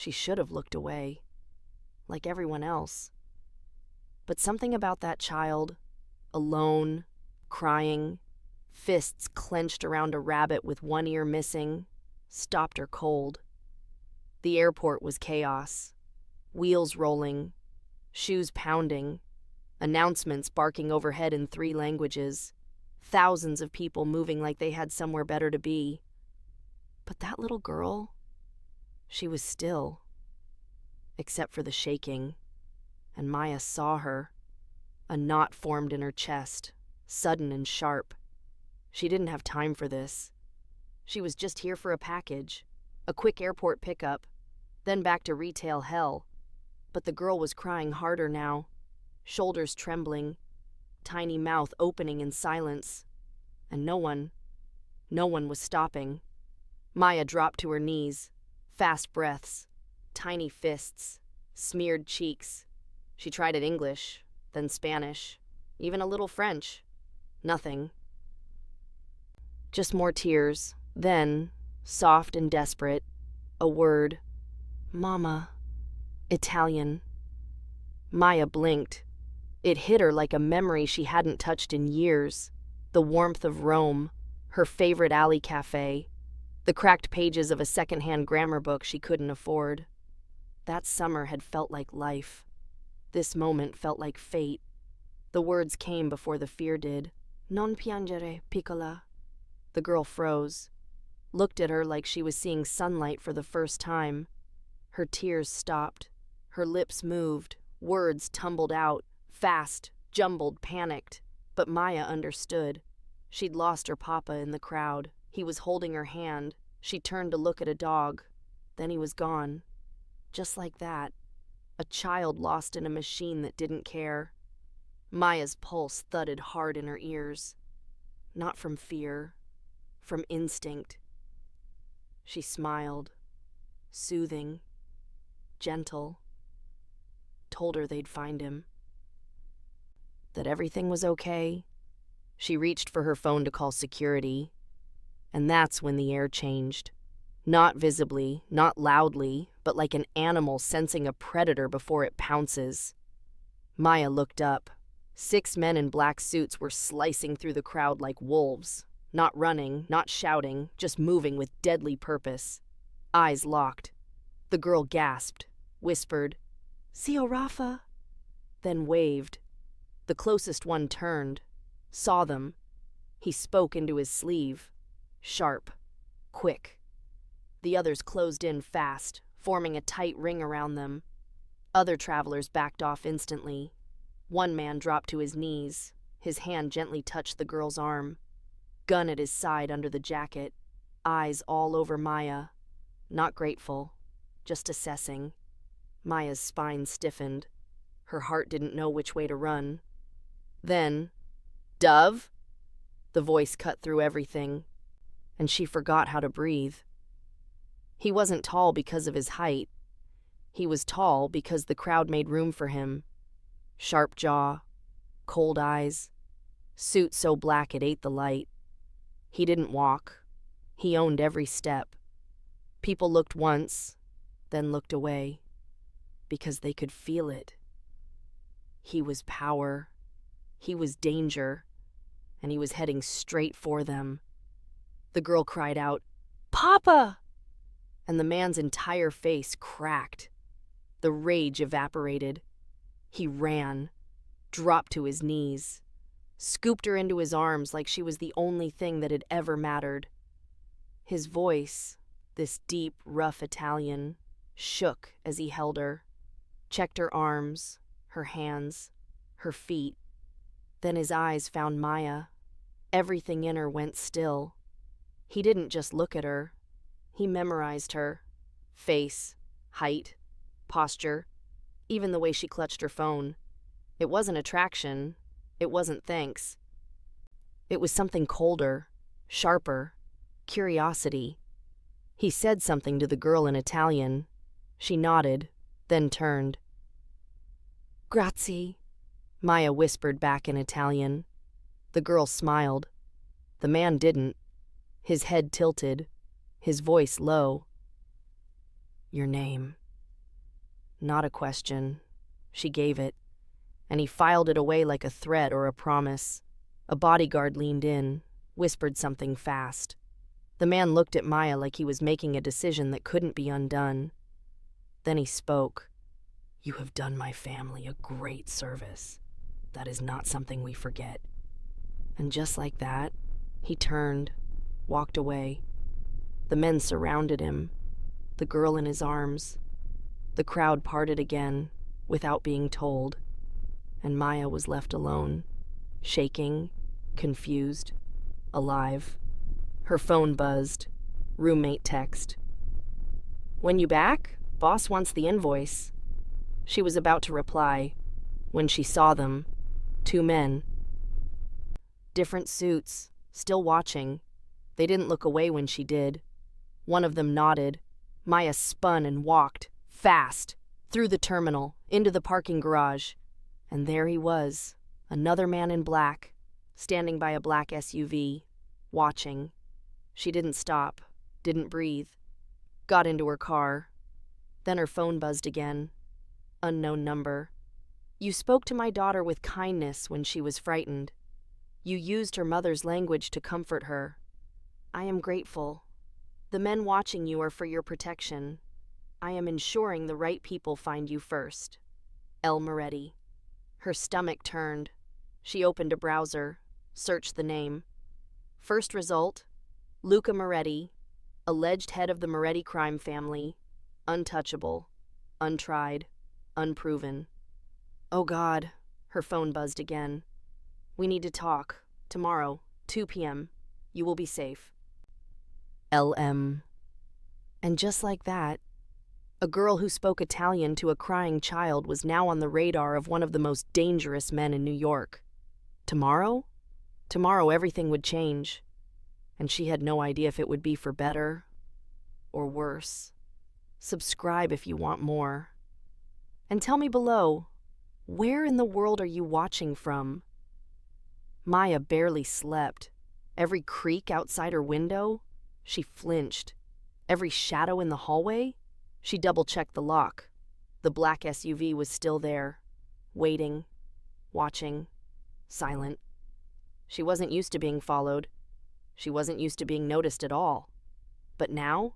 She should have looked away, like everyone else. But something about that child, alone, crying, fists clenched around a rabbit with one ear missing, stopped her cold. The airport was chaos. Wheels rolling, shoes pounding, announcements barking overhead in 3 languages, thousands of people moving like they had somewhere better to be. But that little girl, she was still, except for the shaking, and Maya saw her. A knot formed in her chest, sudden and sharp. She didn't have time for this. She was just here for a package, a quick airport pickup, then back to retail hell. But the girl was crying harder now, shoulders trembling, tiny mouth opening in silence, and no one was stopping. Maya dropped to her knees, fast breaths, tiny fists, smeared cheeks. She tried it English, then Spanish, even a little French. Nothing. Just more tears, then, soft and desperate, a word. Mama. Italian. Maya blinked. It hit her like a memory she hadn't touched in years. The warmth of Rome, her favorite alley cafe, the cracked pages of a secondhand grammar book she couldn't afford. That summer had felt like life. This moment felt like fate. The words came before the fear did. Non piangere, piccola. The girl froze, looked at her like she was seeing sunlight for the first time. Her tears stopped. Her lips moved. Words tumbled out, fast, jumbled, panicked. But Maya understood. She'd lost her papa in the crowd. He was holding her hand. She turned to look at a dog. Then he was gone. Just like that. A child lost in a machine that didn't care. Maya's pulse thudded hard in her ears. Not from fear, from instinct. She smiled, soothing, gentle, told her they'd find him. That everything was okay. She reached for her phone to call security, and that's when the air changed. Not visibly, not loudly, but like an animal sensing a predator before it pounces. Maya looked up. 6 men in black suits were slicing through the crowd like wolves, not running, not shouting, just moving with deadly purpose. Eyes locked. The girl gasped, whispered, "Zio Rafa," then waved. The closest one turned, saw them. He spoke into his sleeve, sharp, quick. The others closed in fast, forming a tight ring around them. Other travelers backed off instantly. One man dropped to his knees. His hand gently touched the girl's arm. Gun at his side under the jacket. Eyes all over Maya. Not grateful, just assessing. Maya's spine stiffened. Her heart didn't know which way to run. Then, "Dove?" The voice cut through everything, and she forgot how to breathe. He wasn't tall because of his height. He was tall because the crowd made room for him. Sharp jaw, cold eyes, suit so black it ate the light. He didn't walk. He owned every step. People looked once, then looked away, because they could feel it. He was power. He was danger, and he was heading straight for them. The girl cried out, "Papa!" And the man's entire face cracked. The rage evaporated. He ran, dropped to his knees, scooped her into his arms like she was the only thing that had ever mattered. His voice, this deep, rough Italian, shook as he held her, checked her arms, her hands, her feet. Then his eyes found Maya. Everything in her went still. He didn't just look at her. He memorized her. Face, height, posture, even the way she clutched her phone. It wasn't attraction. It wasn't thanks. It was something colder, sharper, curiosity. He said something to the girl in Italian. She nodded, then turned. "Grazie," Maya whispered back in Italian. The girl smiled. The man didn't. His head tilted, his voice low. "Your name," Not a question. She gave it, and he filed it away like a threat or a promise. A bodyguard leaned in, whispered something fast. The man looked at Maya like he was making a decision that couldn't be undone. Then he spoke. "You have done my family a great service. That is not something we forget." And just like that, he turned, walked away. The men surrounded him, the girl in his arms. The crowd parted again, without being told, and Maya was left alone, shaking, confused, alive. Her phone buzzed. Roommate text. "When you back? Boss wants the invoice." She was about to reply when she saw them, 2 men. Different suits, still watching. They didn't look away when she did. One of them nodded. Maya spun and walked, fast, through the terminal, into the parking garage. And there he was, another man in black, standing by a black SUV, watching. She didn't stop, didn't breathe. Got into her car. Then her phone buzzed again. Unknown number. "You spoke to my daughter with kindness when she was frightened. You used her mother's language to comfort her. I am grateful. The men watching you are for your protection. I am ensuring the right people find you first. L. Moretti." Her stomach turned. She opened a browser, searched the name. First result, Luca Moretti, alleged head of the Moretti crime family, untouchable, untried, unproven. "Oh God," her phone buzzed again. "We need to talk. Tomorrow, 2 p.m. You will be safe. LM. And just like that, a girl who spoke Italian to a crying child was now on the radar of one of the most dangerous men in New York. Tomorrow? Tomorrow everything would change. And she had no idea if it would be for better or worse. Subscribe if you want more. And tell me below, where in the world are you watching from? Maya barely slept. Every creak outside her window, she flinched. Every shadow in the hallway, she double-checked the lock. The black SUV was still there, waiting, watching, silent. She wasn't used to being followed. She wasn't used to being noticed at all. But now,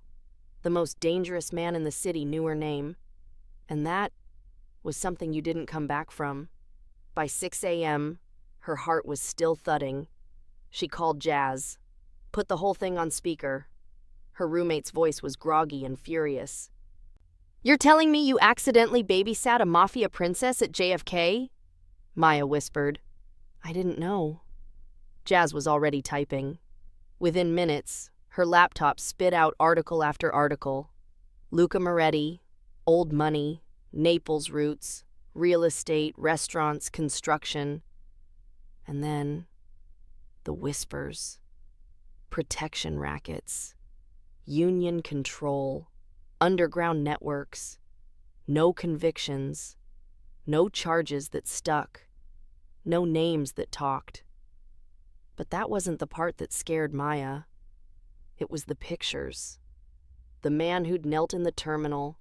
the most dangerous man in the city knew her name, and that was something you didn't come back from. By 6 a.m., her heart was still thudding. She called Jazz, put the whole thing on speaker. Her roommate's voice was groggy and furious. "You're telling me you accidentally babysat a mafia princess at JFK?" Maya whispered. "I didn't know." Jazz was already typing. Within minutes, her laptop spit out article after article. Luca Moretti, old money, Naples roots, real estate, restaurants, construction. And then, the whispers. Protection rackets. Union control. Underground networks. No convictions. No charges that stuck. No names that talked. But that wasn't the part that scared Maya. It was the pictures. The man who'd knelt in the terminal,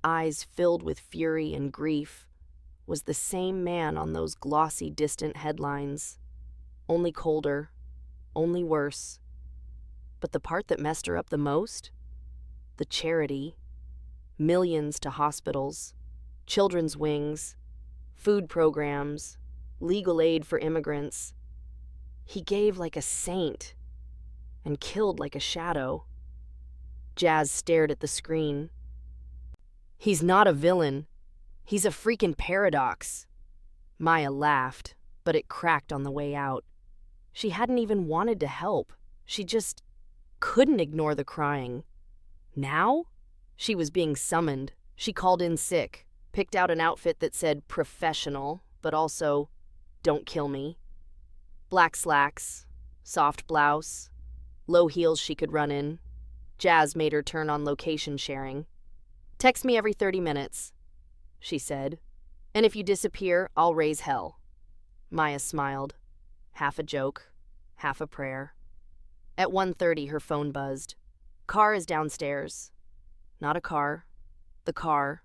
eyes filled with fury and grief, was the same man on those glossy, distant headlines. Only colder, only worse. But the part that messed her up the most? The charity. Millions to hospitals, children's wings, food programs, legal aid for immigrants. He gave like a saint and killed like a shadow. Jazz stared at the screen. "He's not a villain. He's a freaking paradox." Maya laughed, but it cracked on the way out. She hadn't even wanted to help. She just couldn't ignore the crying. Now, she was being summoned. She called in sick, picked out an outfit that said professional, but also, "Don't kill me." Black slacks, soft blouse, low heels she could run in. Jazz made her turn on location sharing. "Text me every 30 minutes, she said. "And if you disappear, I'll raise hell." Maya smiled, half a joke, half a prayer. At 1:30, her phone buzzed. "Car is downstairs." Not a car. The car,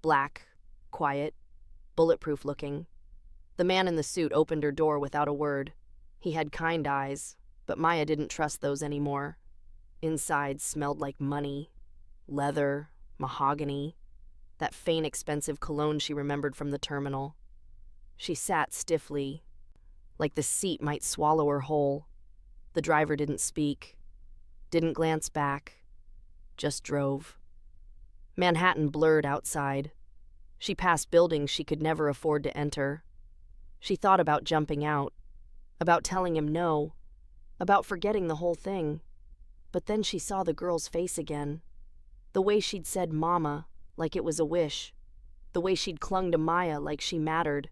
black, quiet, bulletproof looking. The man in the suit opened her door without a word. He had kind eyes, but Maya didn't trust those anymore. Inside smelled like money, leather, mahogany, that faint expensive cologne she remembered from the terminal. She sat stiffly, like the seat might swallow her whole. The driver didn't speak, didn't glance back, just drove. Manhattan blurred outside. She passed buildings she could never afford to enter. She thought about jumping out, about telling him no, about forgetting the whole thing. But then she saw the girl's face again. The way she'd said mama, like it was a wish. The way she'd clung to Maya like she mattered.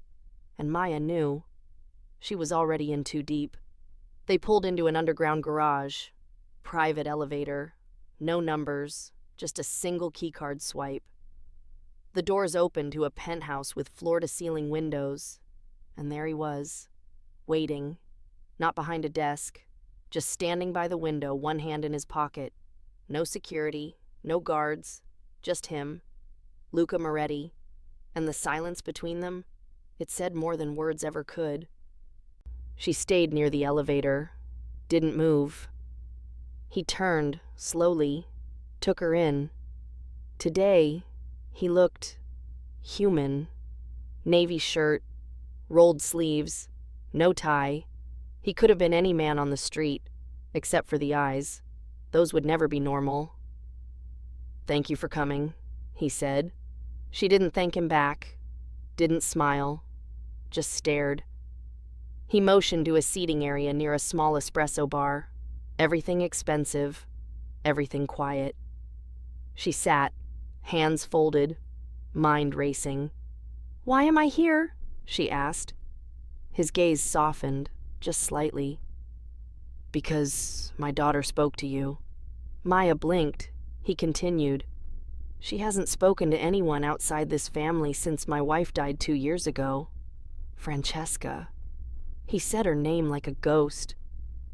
And Maya knew. She was already in too deep. They pulled into an underground garage. Private elevator. No numbers, just a single keycard swipe. The doors opened to a penthouse with floor-to-ceiling windows. And there he was, waiting, not behind a desk, just standing by the window, one hand in his pocket. No security, no guards, just him, Luca Moretti, and the silence between them, it said more than words ever could. She stayed near the elevator, didn't move. He turned, slowly, took her in. Today, he looked human. Navy shirt, rolled sleeves, no tie. He could have been any man on the street, except for the eyes. Those would never be normal. "Thank you for coming," he said. She didn't thank him back, didn't smile, just stared. He motioned to a seating area near a small espresso bar. Everything expensive, everything quiet. She sat, hands folded, mind racing. "Why am I here?" she asked. His gaze softened, just slightly. "Because my daughter spoke to you." Maya blinked. He continued. "She hasn't spoken to anyone outside this family since my wife died 2 years ago. Francesca." He said her name like a ghost.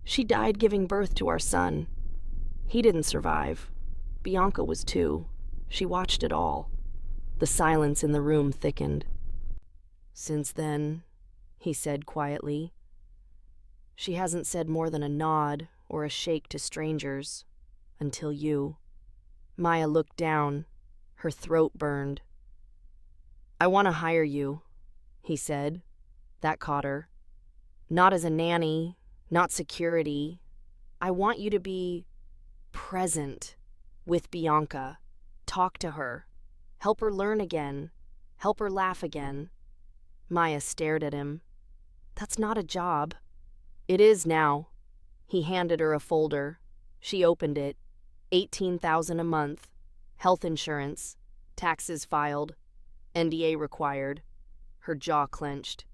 "She died giving birth to our son. He didn't survive. Bianca was too. She watched it all." The silence in the room thickened. "Since then," he said quietly, "she hasn't said more than a nod or a shake to strangers, until you." Maya looked down. Her throat burned. "I want to hire you," he said. That caught her. "Not as a nanny, not security. I want you to be present with Bianca. Talk to her. Help her learn again. Help her laugh again." Maya stared at him. "That's not a job." "It is now." He handed her a folder. She opened it. 18,000 a month. Health insurance. Taxes filed. NDA required. Her jaw clenched.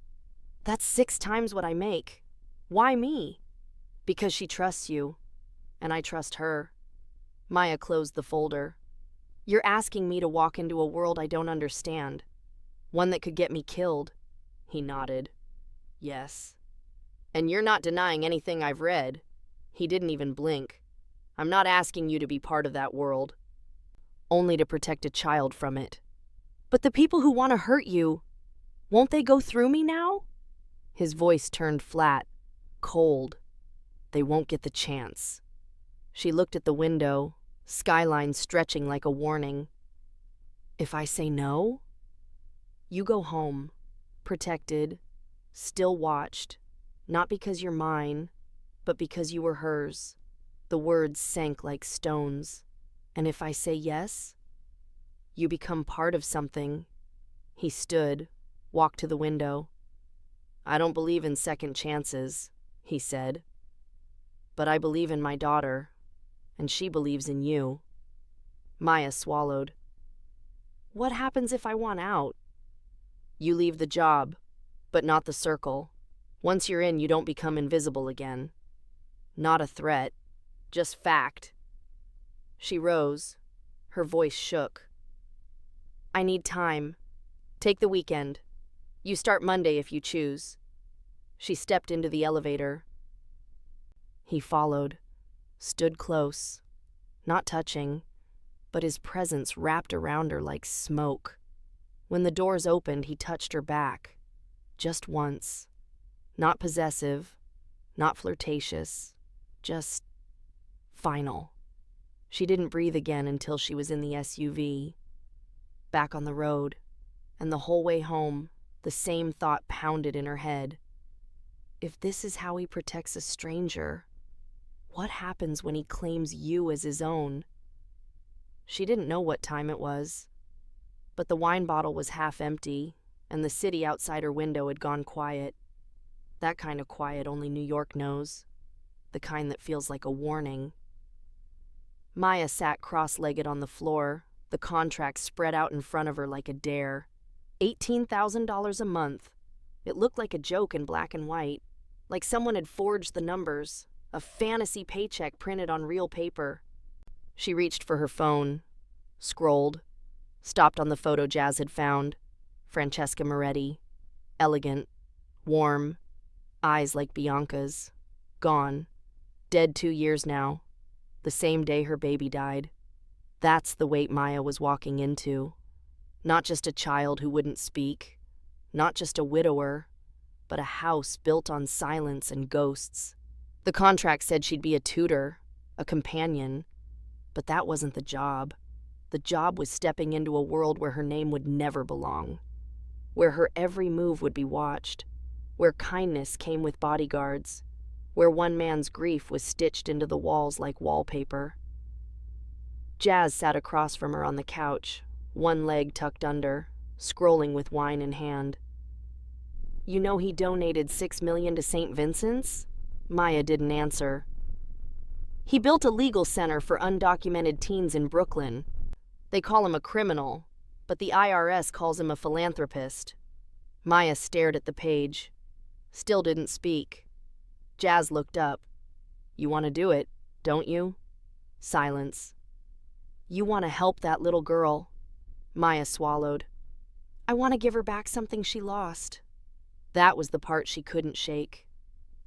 "That's 6 times what I make. Why me?" "Because she trusts you. And I trust her." Maya closed the folder. "You're asking me to walk into a world I don't understand. One that could get me killed." He nodded. "Yes. And you're not denying anything I've read." He didn't even blink. "I'm not asking you to be part of that world. Only to protect a child from it." "But the people who want to hurt you, won't they go through me now?" His voice turned flat, cold. "They won't get the chance." She looked at the window, skyline stretching like a warning. "If I say no?" "You go home, protected, still watched, not because you're mine, but because you were hers." The words sank like stones. "And if I say yes?" "You become part of something." He stood, walked to the window. "I don't believe in second chances," he said. "But I believe in my daughter, and she believes in you." Maya swallowed. "What happens if I want out?" "You leave the job, but not the circle. Once you're in, you don't become invisible again." Not a threat, just fact. She rose. Her voice shook. "I need time. Take the weekend. You start Monday if you choose." She stepped into the elevator. He followed, stood close, not touching, but his presence wrapped around her like smoke. When the doors opened, he touched her back. Just once. Not possessive, not flirtatious, just final. She didn't breathe again until she was in the SUV, back on the road, and the whole way home, the same thought pounded in her head. If this is how he protects a stranger, what happens when he claims you as his own? She didn't know what time it was, but the wine bottle was half empty, and the city outside her window had gone quiet. That kind of quiet only New York knows, the kind that feels like a warning. Maya sat cross-legged on the floor, the contract spread out in front of her like a dare. $18,000 a month. It looked like a joke in black and white, like someone had forged the numbers, a fantasy paycheck printed on real paper. She reached for her phone, scrolled, stopped on the photo Jazz had found. Francesca Moretti. Elegant, warm, eyes like Bianca's. Gone. Dead 2 years now. The same day her baby died. That's the weight Maya was walking into. Not just a child who wouldn't speak, not just a widower, but a house built on silence and ghosts. The contract said she'd be a tutor, a companion, but that wasn't the job. The job was stepping into a world where her name would never belong, where her every move would be watched, where kindness came with bodyguards, where one man's grief was stitched into the walls like wallpaper. Jazz sat across from her on the couch, one leg tucked under, scrolling with wine in hand. You know he donated $6 million to St. Vincent's? Maya didn't answer. He built a legal center for undocumented teens in Brooklyn. They call him a criminal, but the IRS calls him a philanthropist. Maya stared at the page, still didn't speak. Jazz looked up. You want to do it, don't you? Silence. You want to help that little girl. Maya swallowed. I want to give her back something she lost. That was the part she couldn't shake.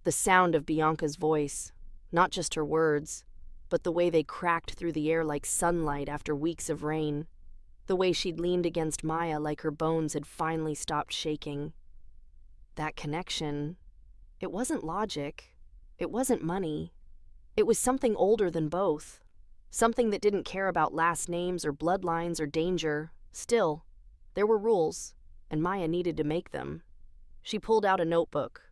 The sound of Bianca's voice, not just her words, but the way they cracked through the air like sunlight after weeks of rain. The way she'd leaned against Maya like her bones had finally stopped shaking. That connection, it wasn't logic. It wasn't money. It was something older than both. Something that didn't care about last names or bloodlines or danger. Still, there were rules, and Maya needed to make them. She pulled out a notebook,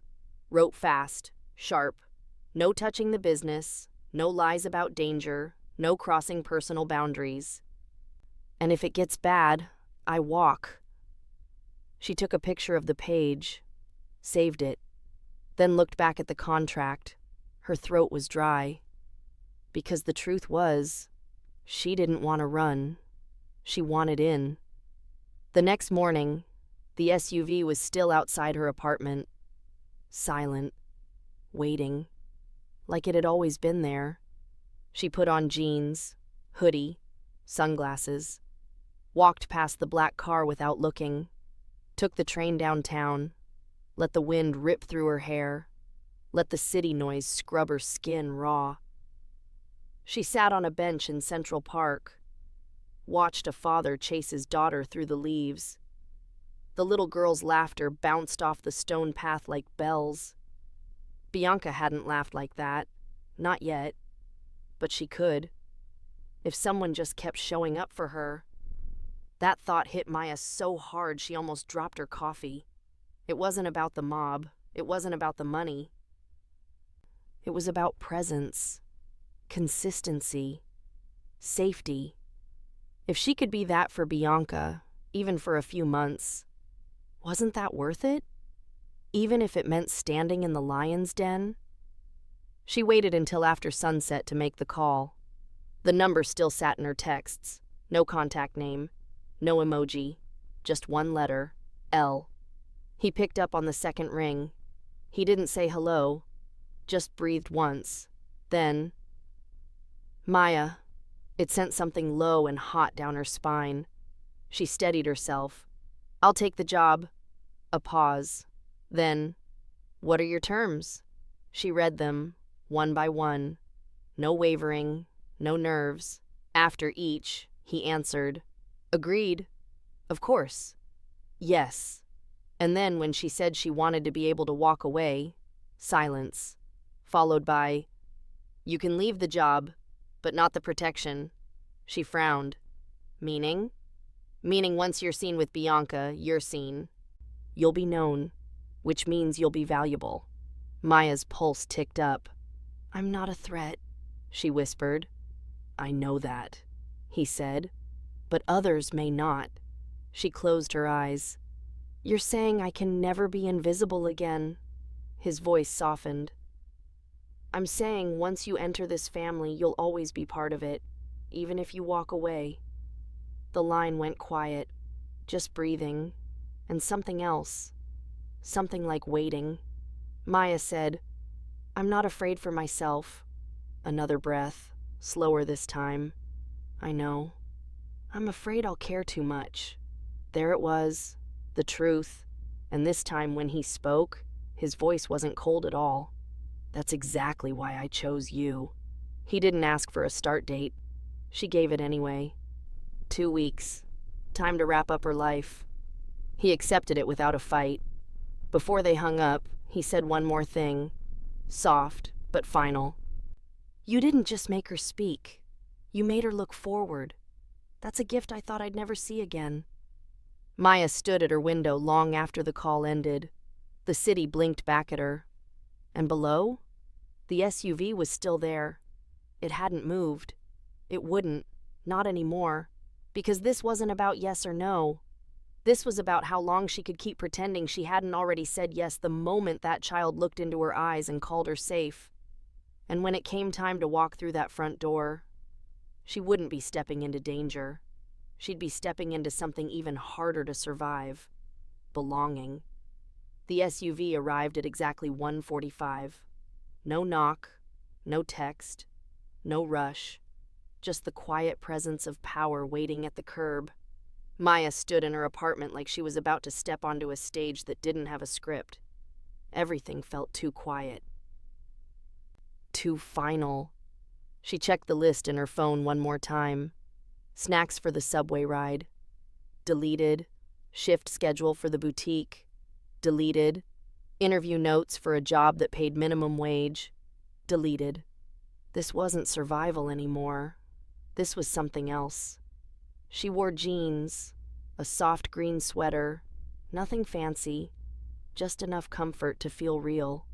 wrote fast, sharp. No touching the business, no lies about danger, no crossing personal boundaries. And if it gets bad, I walk. She took a picture of the page, saved it, then looked back at the contract. Her throat was dry. Because the truth was, she didn't want to run. She wanted in. The next morning, the SUV was still outside her apartment, silent, waiting, like it had always been there. She put on jeans, hoodie, sunglasses, walked past the black car without looking, took the train downtown, let the wind rip through her hair, let the city noise scrub her skin raw. She sat on a bench in Central Park, watched a father chase his daughter through the leaves. The little girl's laughter bounced off the stone path like bells. Bianca hadn't laughed like that, not yet, but she could. If someone just kept showing up for her. That thought hit Maya so hard she almost dropped her coffee. It wasn't about the mob. It wasn't about the money. It was about presence, consistency, safety. If she could be that for Bianca, even for a few months, wasn't that worth it? Even if it meant standing in the lion's den? She waited until after sunset to make the call. The number still sat in her texts. No contact name, no emoji, just one letter, L. He picked up on the second ring. He didn't say hello, just breathed once. Then, Maya. It sent something low and hot down her spine. She steadied herself. I'll take the job. A pause. Then, what are your terms? She read them, one by one. No wavering, no nerves. After each, he answered, agreed. Of course. Yes. And then when she said she wanted to be able to walk away, silence, followed by, "You can leave the job, but not the protection." She frowned. Meaning? Meaning once you're seen with Bianca, you're seen. You'll be known, which means you'll be valuable. Maya's pulse ticked up. "I'm not a threat," she whispered. "I know that," he said. "But others may not." She closed her eyes. "You're saying I can never be invisible again?" His voice softened. "I'm saying once you enter this family, you'll always be part of it, even if you walk away." The line went quiet, just breathing, and something else. Something like waiting. Maya said, "I'm not afraid for myself." Another breath, slower this time. "I know. I'm afraid I'll care too much." There it was, the truth, and this time when he spoke, his voice wasn't cold at all. "That's exactly why I chose you." He didn't ask for a start date. She gave it anyway. 2 weeks. Time to wrap up her life. He accepted it without a fight. Before they hung up, he said one more thing, soft but final. "You didn't just make her speak. You made her look forward. That's a gift I thought I'd never see again." Maya stood at her window long after the call ended. The city blinked back at her. And below? The SUV was still there. It hadn't moved. It wouldn't, not anymore, because this wasn't about yes or no. This was about how long she could keep pretending she hadn't already said yes the moment that child looked into her eyes and called her safe. And when it came time to walk through that front door, she wouldn't be stepping into danger. She'd be stepping into something even harder to survive. Belonging. The SUV arrived at exactly 1:45. No knock, no text, no rush. Just the quiet presence of power waiting at the curb. Maya stood in her apartment like she was about to step onto a stage that didn't have a script. Everything felt too quiet. Too final. She checked the list in her phone one more time. Snacks for the subway ride. Deleted. Shift schedule for the boutique. Deleted. Interview notes for a job that paid minimum wage. Deleted. This wasn't survival anymore. This was something else. She wore jeans, a soft green sweater, nothing fancy, just enough comfort to feel real.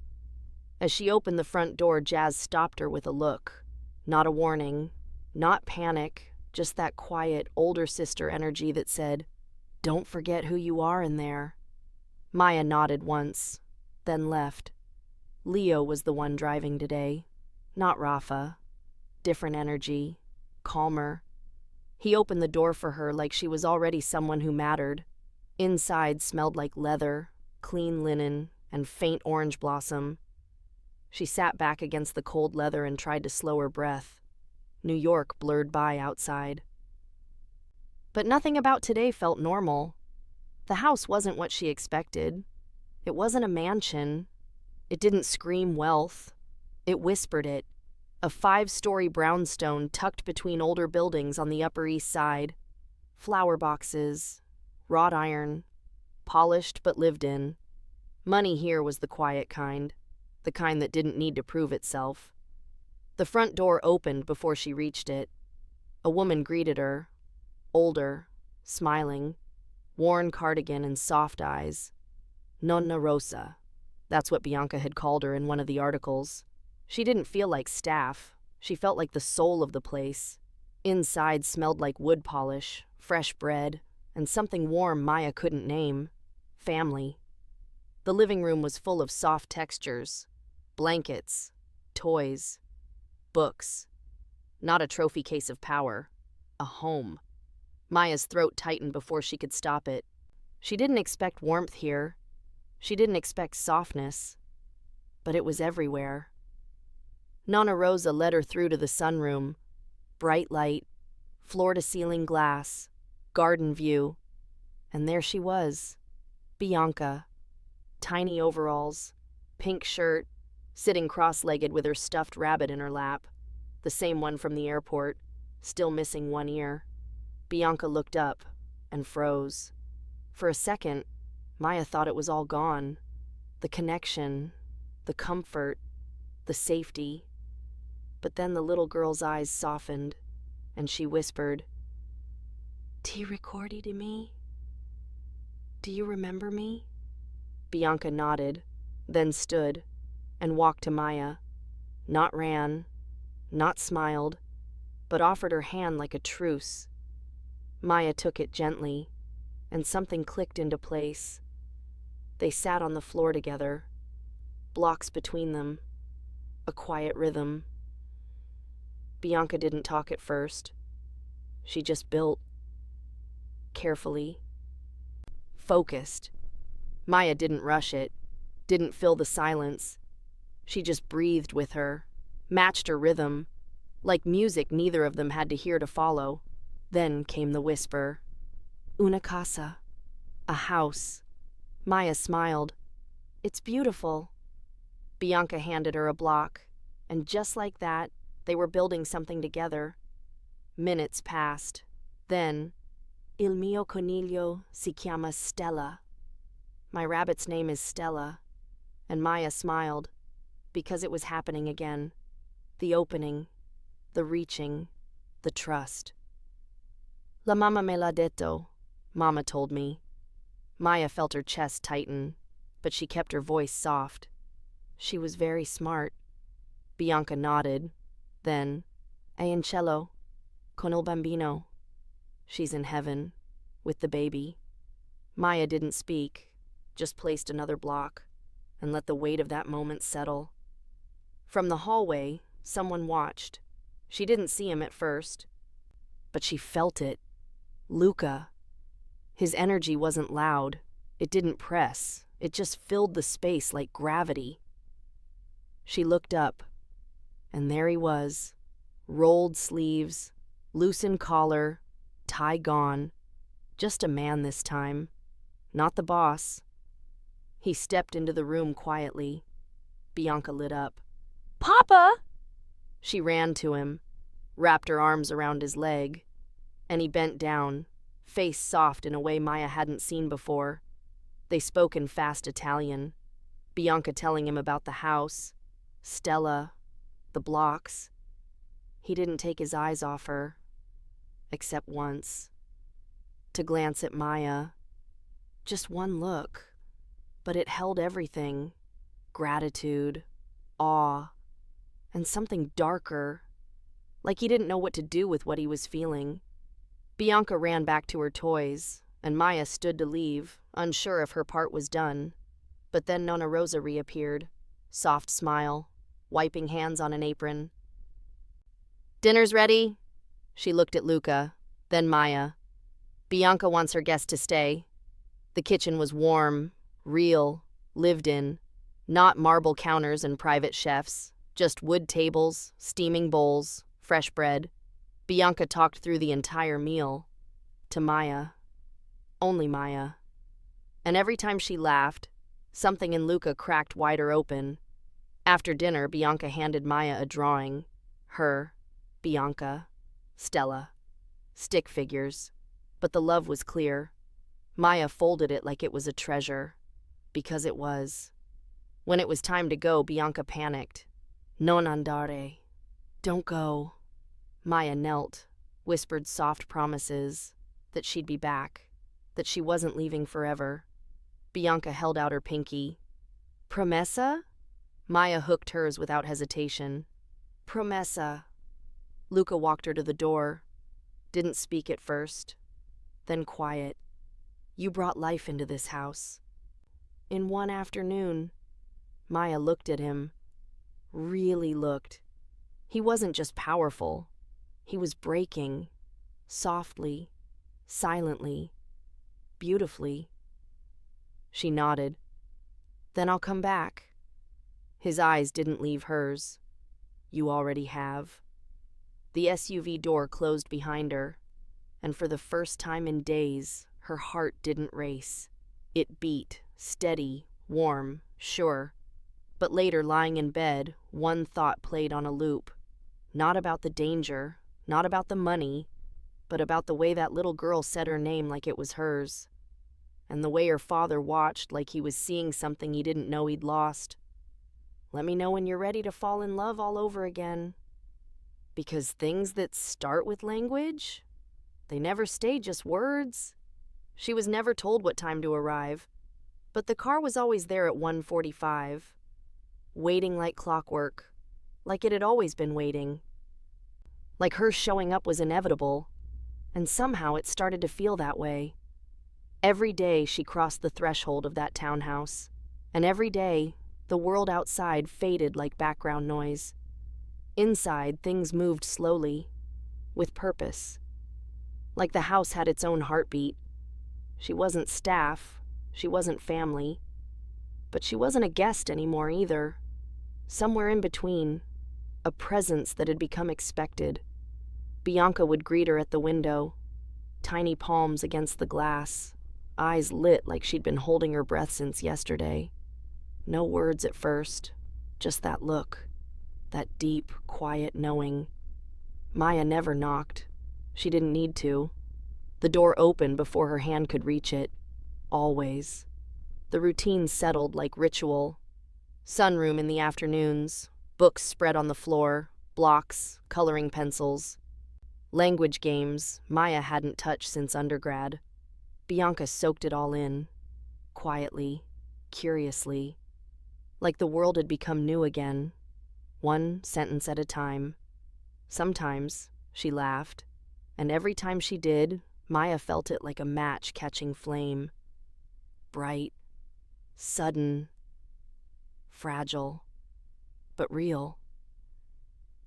As she opened the front door, Jazz stopped her with a look. Not a warning, not panic, just that quiet, older sister energy that said, "Don't forget who you are in there." Maya nodded once, then left. Leo was the one driving today, not Rafa. Different energy, calmer. He opened the door for her like she was already someone who mattered. Inside smelled like leather, clean linen, and faint orange blossom. She sat back against the cold leather and tried to slow her breath. New York blurred by outside. But nothing about today felt normal. The house wasn't what she expected. It wasn't a mansion. It didn't scream wealth. It whispered it. A 5-story brownstone tucked between older buildings on the Upper East Side. Flower boxes, wrought iron, polished but lived in. Money here was the quiet kind, the kind that didn't need to prove itself. The front door opened before she reached it. A woman greeted her, older, smiling, worn cardigan and soft eyes. Nonna Rosa. That's what Bianca had called her in one of the articles. She didn't feel like staff. She felt like the soul of the place. Inside smelled like wood polish, fresh bread, and something warm Maya couldn't name. Family. The living room was full of soft textures. Blankets. Toys. Books. Not a trophy case of power. A home. Maya's throat tightened before she could stop it. She didn't expect warmth here. She didn't expect softness. But it was everywhere. Nonna Rosa led her through to the sunroom. Bright light, floor-to-ceiling glass, garden view. And there she was, Bianca. Tiny overalls, pink shirt, sitting cross-legged with her stuffed rabbit in her lap. The same one from the airport, still missing one ear. Bianca looked up and froze. For a second, Maya thought it was all gone. The connection, the comfort, the safety. But then the little girl's eyes softened, and she whispered, "Ti ricordi di me? Do you remember me?" Bianca nodded, then stood, and walked to Maya. Not ran, not smiled, but offered her hand like a truce. Maya took it gently, and something clicked into place. They sat on the floor together, blocks between them, a quiet rhythm. Bianca didn't talk at first. She just built, carefully, focused. Maya didn't rush it, didn't fill the silence. She just breathed with her, matched her rhythm, like music neither of them had to hear to follow. Then came the whisper, "Una casa," a house. Maya smiled. "It's beautiful." Bianca handed her a block, and just like that, they were building something together. Minutes passed. Then, "Il mio coniglio si chiama Stella." My rabbit's name is Stella. And Maya smiled, because it was happening again. The opening, the reaching, the trust. "La mamma me l'ha detto," Mama told me. Maya felt her chest tighten, but she kept her voice soft. She was very smart. Bianca nodded. Then, "È in cielo, con il bambino." She's in heaven, with the baby. Maya didn't speak, just placed another block, and let the weight of that moment settle. From the hallway, someone watched. She didn't see him at first, but she felt it. Luca. His energy wasn't loud. It didn't press. It just filled the space like gravity. She looked up, and there he was. Rolled sleeves, loosened collar, tie gone. Just a man this time. Not the boss. He stepped into the room quietly. Bianca lit up. "Papa!" She ran to him, wrapped her arms around his leg, and he bent down, face soft in a way Maya hadn't seen before. They spoke in fast Italian, Bianca telling him about the house, Stella, the blocks. He didn't take his eyes off her, except once, to glance at Maya. Just one look, but it held everything: gratitude, awe, and something darker, like he didn't know what to do with what he was feeling. Bianca ran back to her toys, and Maya stood to leave, unsure if her part was done. But then Nonna Rosa reappeared, soft smile, wiping hands on an apron. "Dinner's ready?" She looked at Luca, then Maya. "Bianca wants her guest to stay." The kitchen was warm, real, lived in. Not marble counters and private chefs, just wood tables, steaming bowls, fresh bread. Bianca talked through the entire meal. To Maya. Only Maya. And every time she laughed, something in Luca cracked wider open. After dinner, Bianca handed Maya a drawing. Her, Bianca, Stella. Stick figures. But the love was clear. Maya folded it like it was a treasure. Because it was. When it was time to go, Bianca panicked. "Non andare." "Don't go." Maya knelt, whispered soft promises, that she'd be back, that she wasn't leaving forever. Bianca held out her pinky. "Promessa?" Maya hooked hers without hesitation. "Promessa." Luca walked her to the door. Didn't speak at first. Then quiet. "You brought life into this house." In one afternoon. Maya looked at him. Really looked. He wasn't just powerful. He was breaking. Softly. Silently. Beautifully. She nodded. "Then I'll come back." His eyes didn't leave hers. "You already have." The SUV door closed behind her, and for the first time in days, her heart didn't race. It beat, steady, warm, sure. But later, lying in bed, one thought played on a loop. Not about the danger, not about the money, but about the way that little girl said her name like it was hers. and the way her father watched like he was seeing something he didn't know he'd lost. Let me know when you're ready to fall in love all over again. Because things that start with language, they never stay just words. She was never told what time to arrive, but the car was always there at 1:45, waiting like clockwork, like it had always been waiting. Like her showing up was inevitable, and somehow it started to feel that way. Every day she crossed the threshold of that townhouse, and every day the world outside faded like background noise. Inside, things moved slowly, with purpose. Like the house had its own heartbeat. She wasn't staff, she wasn't family, but she wasn't a guest anymore either. Somewhere in between, a presence that had become expected. Bianca would greet her at the window, tiny palms against the glass, eyes lit like she'd been holding her breath since yesterday. No words at first, just that look, that deep, quiet knowing. Maya never knocked. She didn't need to. The door opened before her hand could reach it. Always. The routine settled like ritual. Sunroom in the afternoons, books spread on the floor, blocks, coloring pencils. Language games Maya hadn't touched since undergrad. Bianca soaked it all in, quietly, curiously, like the world had become new again, one sentence at a time. Sometimes she laughed, and every time she did, Maya felt it like a match catching flame. Bright, sudden, fragile, but real.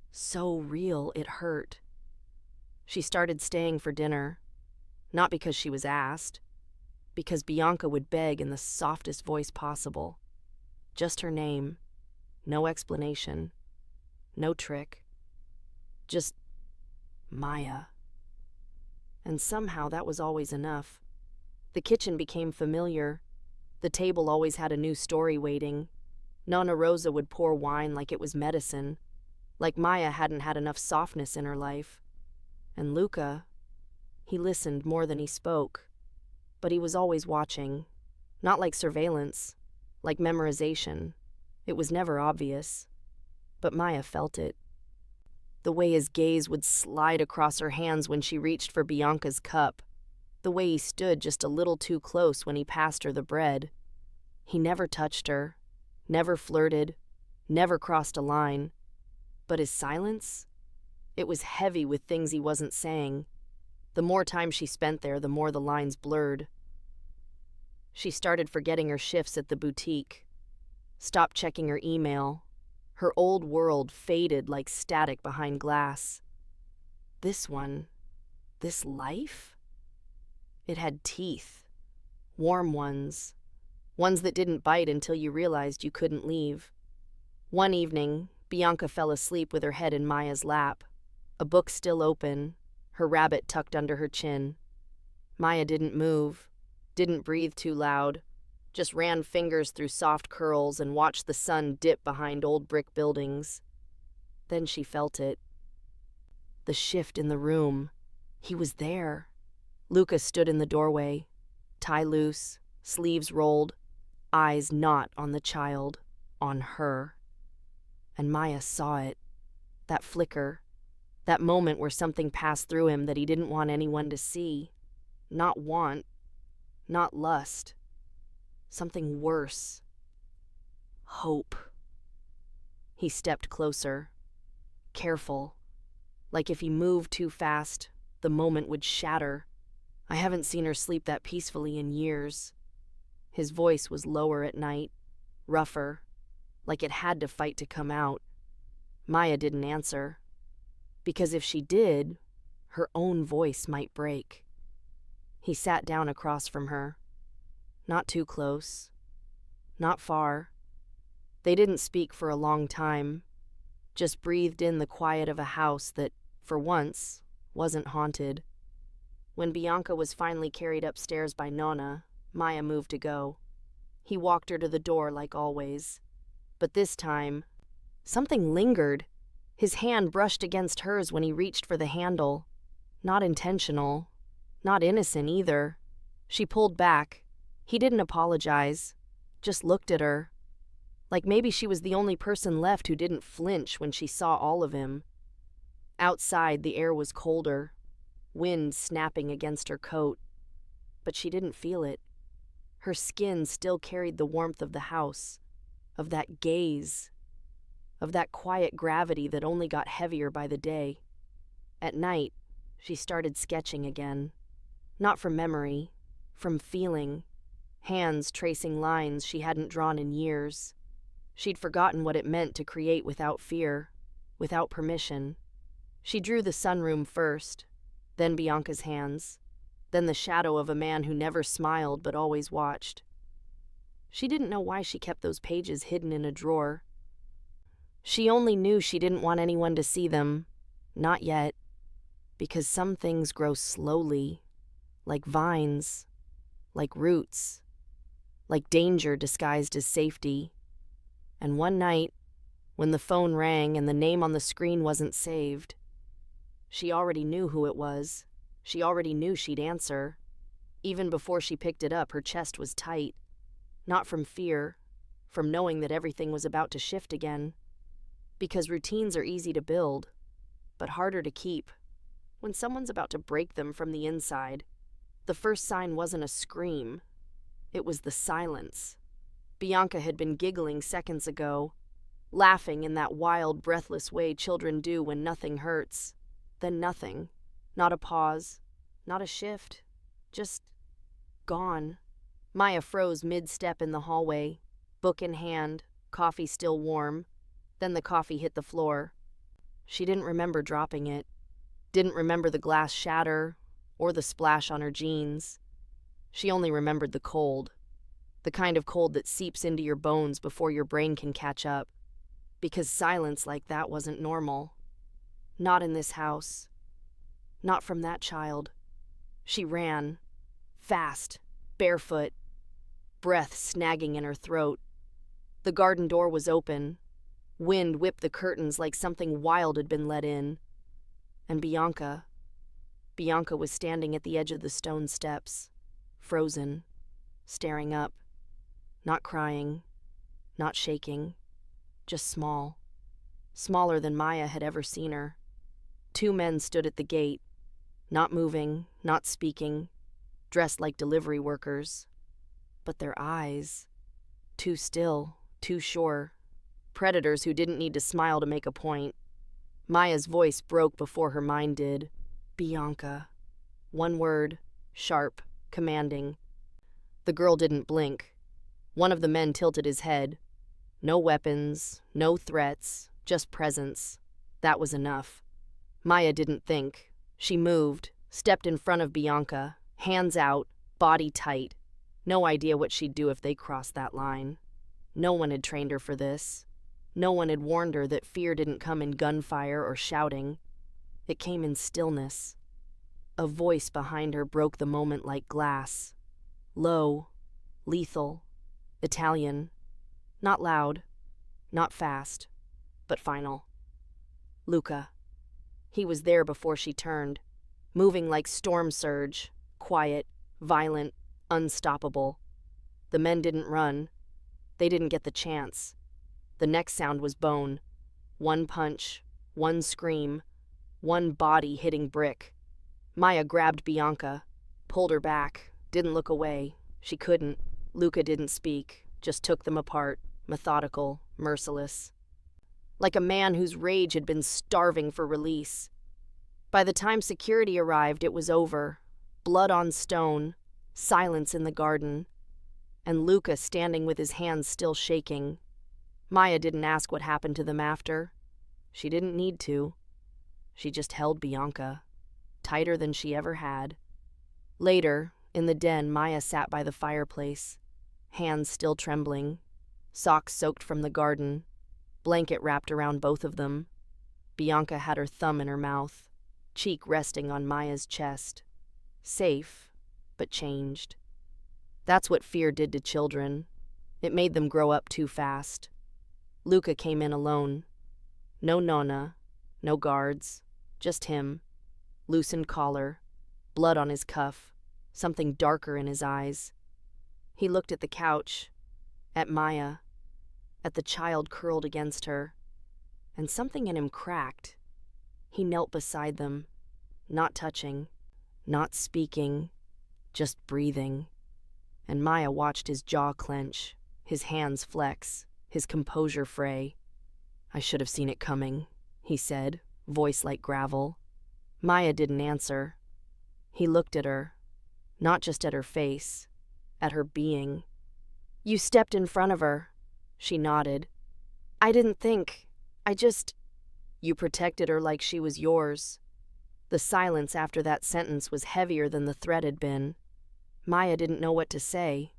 So real it hurt. She started staying for dinner, not because she was asked, because Bianca would beg in the softest voice possible. Just her name, no explanation, no trick, just Maya. And somehow that was always enough. The kitchen became familiar. The table always had a new story waiting. Nonna Rosa would pour wine like it was medicine, like Maya hadn't had enough softness in her life. And Luca, he listened more than he spoke, but he was always watching, not like surveillance, like memorization. It was never obvious, but Maya felt it. The way his gaze would slide across her hands when she reached for Bianca's cup, the way he stood just a little too close when he passed her the bread. He never touched her, never flirted, never crossed a line. But his silence? It was heavy with things he wasn't saying. The more time she spent there, the more the lines blurred. She started forgetting her shifts at the boutique, stopped checking her email. Her old world faded like static behind glass. This one, this life? It had teeth, warm ones that didn't bite until you realized you couldn't leave. One evening, Bianca fell asleep with her head in Maya's lap, a book still open, her rabbit tucked under her chin. Maya didn't move, didn't breathe too loud, just ran fingers through soft curls and watched the sun dip behind old brick buildings. Then she felt it. The shift in the room. He was there. Luca stood in the doorway, tie loose, sleeves rolled, eyes not on the child, on her. And Maya saw it, that flicker, that moment where something passed through him that he didn't want anyone to see. Not want, not lust. Something worse. Hope. He stepped closer, careful, like if he moved too fast, the moment would shatter. I haven't seen her sleep that peacefully in years. His voice was lower at night, rougher, like it had to fight to come out. Maya didn't answer, because if she did, her own voice might break. He sat down across from her. Not too close. Not far. They didn't speak for a long time, just breathed in the quiet of a house that, for once, wasn't haunted. When Bianca was finally carried upstairs by Nonna, Maya moved to go. He walked her to the door like always. But this time, something lingered. His hand brushed against hers when he reached for the handle. Not intentional. Not innocent either. She pulled back, He didn't apologize, just looked at her, like maybe she was the only person left who didn't flinch when she saw all of him. Outside, the air was colder, wind snapping against her coat, but she didn't feel it. Her skin still carried the warmth of the house, of that gaze, of that quiet gravity that only got heavier by the day. At night, she started sketching again. Not from memory, from feeling, hands tracing lines she hadn't drawn in years. She'd forgotten what it meant to create without fear, without permission. She drew the sunroom first, then Bianca's hands, then the shadow of a man who never smiled but always watched. She didn't know why she kept those pages hidden in a drawer. She only knew she didn't want anyone to see them, not yet, because some things grow slowly, like vines, like roots, like danger disguised as safety. And one night, when the phone rang and the name on the screen wasn't saved, she already knew who it was. She already knew she'd answer. Even before she picked it up, her chest was tight. Not from fear, from knowing that everything was about to shift again. Because routines are easy to build, but harder to keep when someone's about to break them from the inside. The first sign wasn't a scream. It was the silence. Bianca had been giggling seconds ago, laughing in that wild, breathless way children do when nothing hurts. Then nothing. Not a pause, not a shift. Just gone. Maya froze mid-step in the hallway, book in hand, coffee still warm. Then the coffee hit the floor. She didn't remember dropping it. Didn't remember the glass shatter or the splash on her jeans. She only remembered the cold. The kind of cold that seeps into your bones before your brain can catch up. Because silence like that wasn't normal. Not in this house. Not from that child. She ran. Fast. Barefoot. Breath snagging in her throat. The garden door was open. Wind whipped the curtains like something wild had been let in. And Bianca was standing at the edge of the stone steps, frozen, staring up, not crying, not shaking, just small, smaller than Maya had ever seen her. Two men stood at the gate, not moving, not speaking, dressed like delivery workers. But their eyes, too still, too sure, predators who didn't need to smile to make a point. Maya's voice broke before her mind did. Bianca. One word, sharp, commanding. The girl didn't blink. One of the men tilted his head. No weapons, no threats, just presence. That was enough. Maya didn't think. She moved, stepped in front of Bianca, hands out, body tight. No idea what she'd do if they crossed that line. No one had trained her for this. No one had warned her that fear didn't come in gunfire or shouting. It came in stillness. A voice behind her broke the moment like glass. Low, lethal, Italian. Not loud, not fast, but final. Luca. He was there before she turned, moving like storm surge, quiet, violent, unstoppable. The men didn't run. They didn't get the chance. The next sound was bone. One punch, one scream, one body hitting brick. Maya grabbed Bianca, pulled her back, didn't look away. She couldn't. Luca didn't speak, just took them apart, methodical, merciless. Like a man whose rage had been starving for release. By the time security arrived, it was over. Blood on stone, silence in the garden, and Luca standing with his hands still shaking. Maya didn't ask what happened to them after. She didn't need to. She just held Bianca, tighter than she ever had. Later, in the den, Maya sat by the fireplace, hands still trembling, socks soaked from the garden, blanket wrapped around both of them. Bianca had her thumb in her mouth, cheek resting on Maya's chest. Safe, but changed. That's what fear did to children. It made them grow up too fast. Luca came in alone. No Nonna, no guards, just him. Loosened collar, blood on his cuff, something darker in his eyes. He looked at the couch, at Maya, at the child curled against her, and something in him cracked. He knelt beside them, not touching, not speaking, just breathing. And Maya watched his jaw clench, his hands flex, his composure fray. "I should have seen it coming," he said, voice like gravel. Maya didn't answer. He looked at her, not just at her face, at her being. "You stepped in front of her," she nodded. "I didn't think. You protected her like she was yours." The silence after that sentence was heavier than the threat had been. Maya didn't know what to say,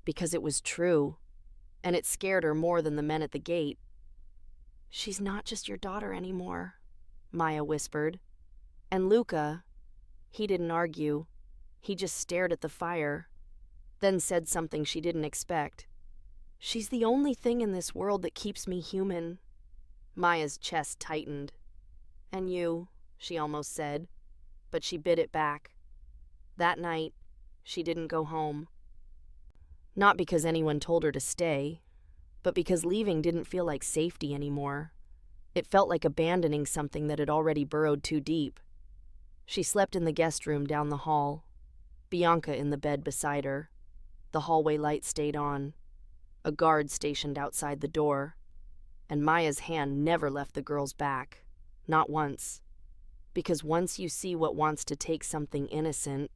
because it was true, and it scared her more than the men at the gate. "She's not just your daughter anymore," Maya whispered. And Luca, he didn't argue. He just stared at the fire, then said something she didn't expect. "She's the only thing in this world that keeps me human." Maya's chest tightened. "And you," she almost said, but she bit it back. That night, she didn't go home. Not because anyone told her to stay, but because leaving didn't feel like safety anymore. It felt like abandoning something that had already burrowed too deep. She slept in the guest room down the hall, Bianca in the bed beside her. The hallway light stayed on, a guard stationed outside the door, and Maya's hand never left the girl's back, not once. Because once you see what wants to take something innocent,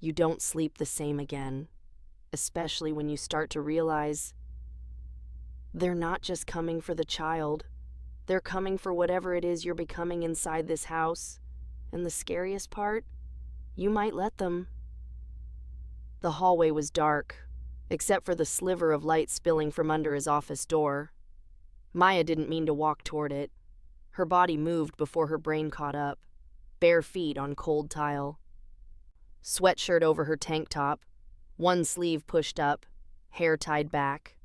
you don't sleep the same again, especially when you start to realize they're not just coming for the child. They're coming for whatever it is you're becoming inside this house. And the scariest part, you might let them. The hallway was dark, except for the sliver of light spilling from under his office door. Maya didn't mean to walk toward it. Her body moved before her brain caught up, bare feet on cold tile. Sweatshirt over her tank top, one sleeve pushed up, hair tied back.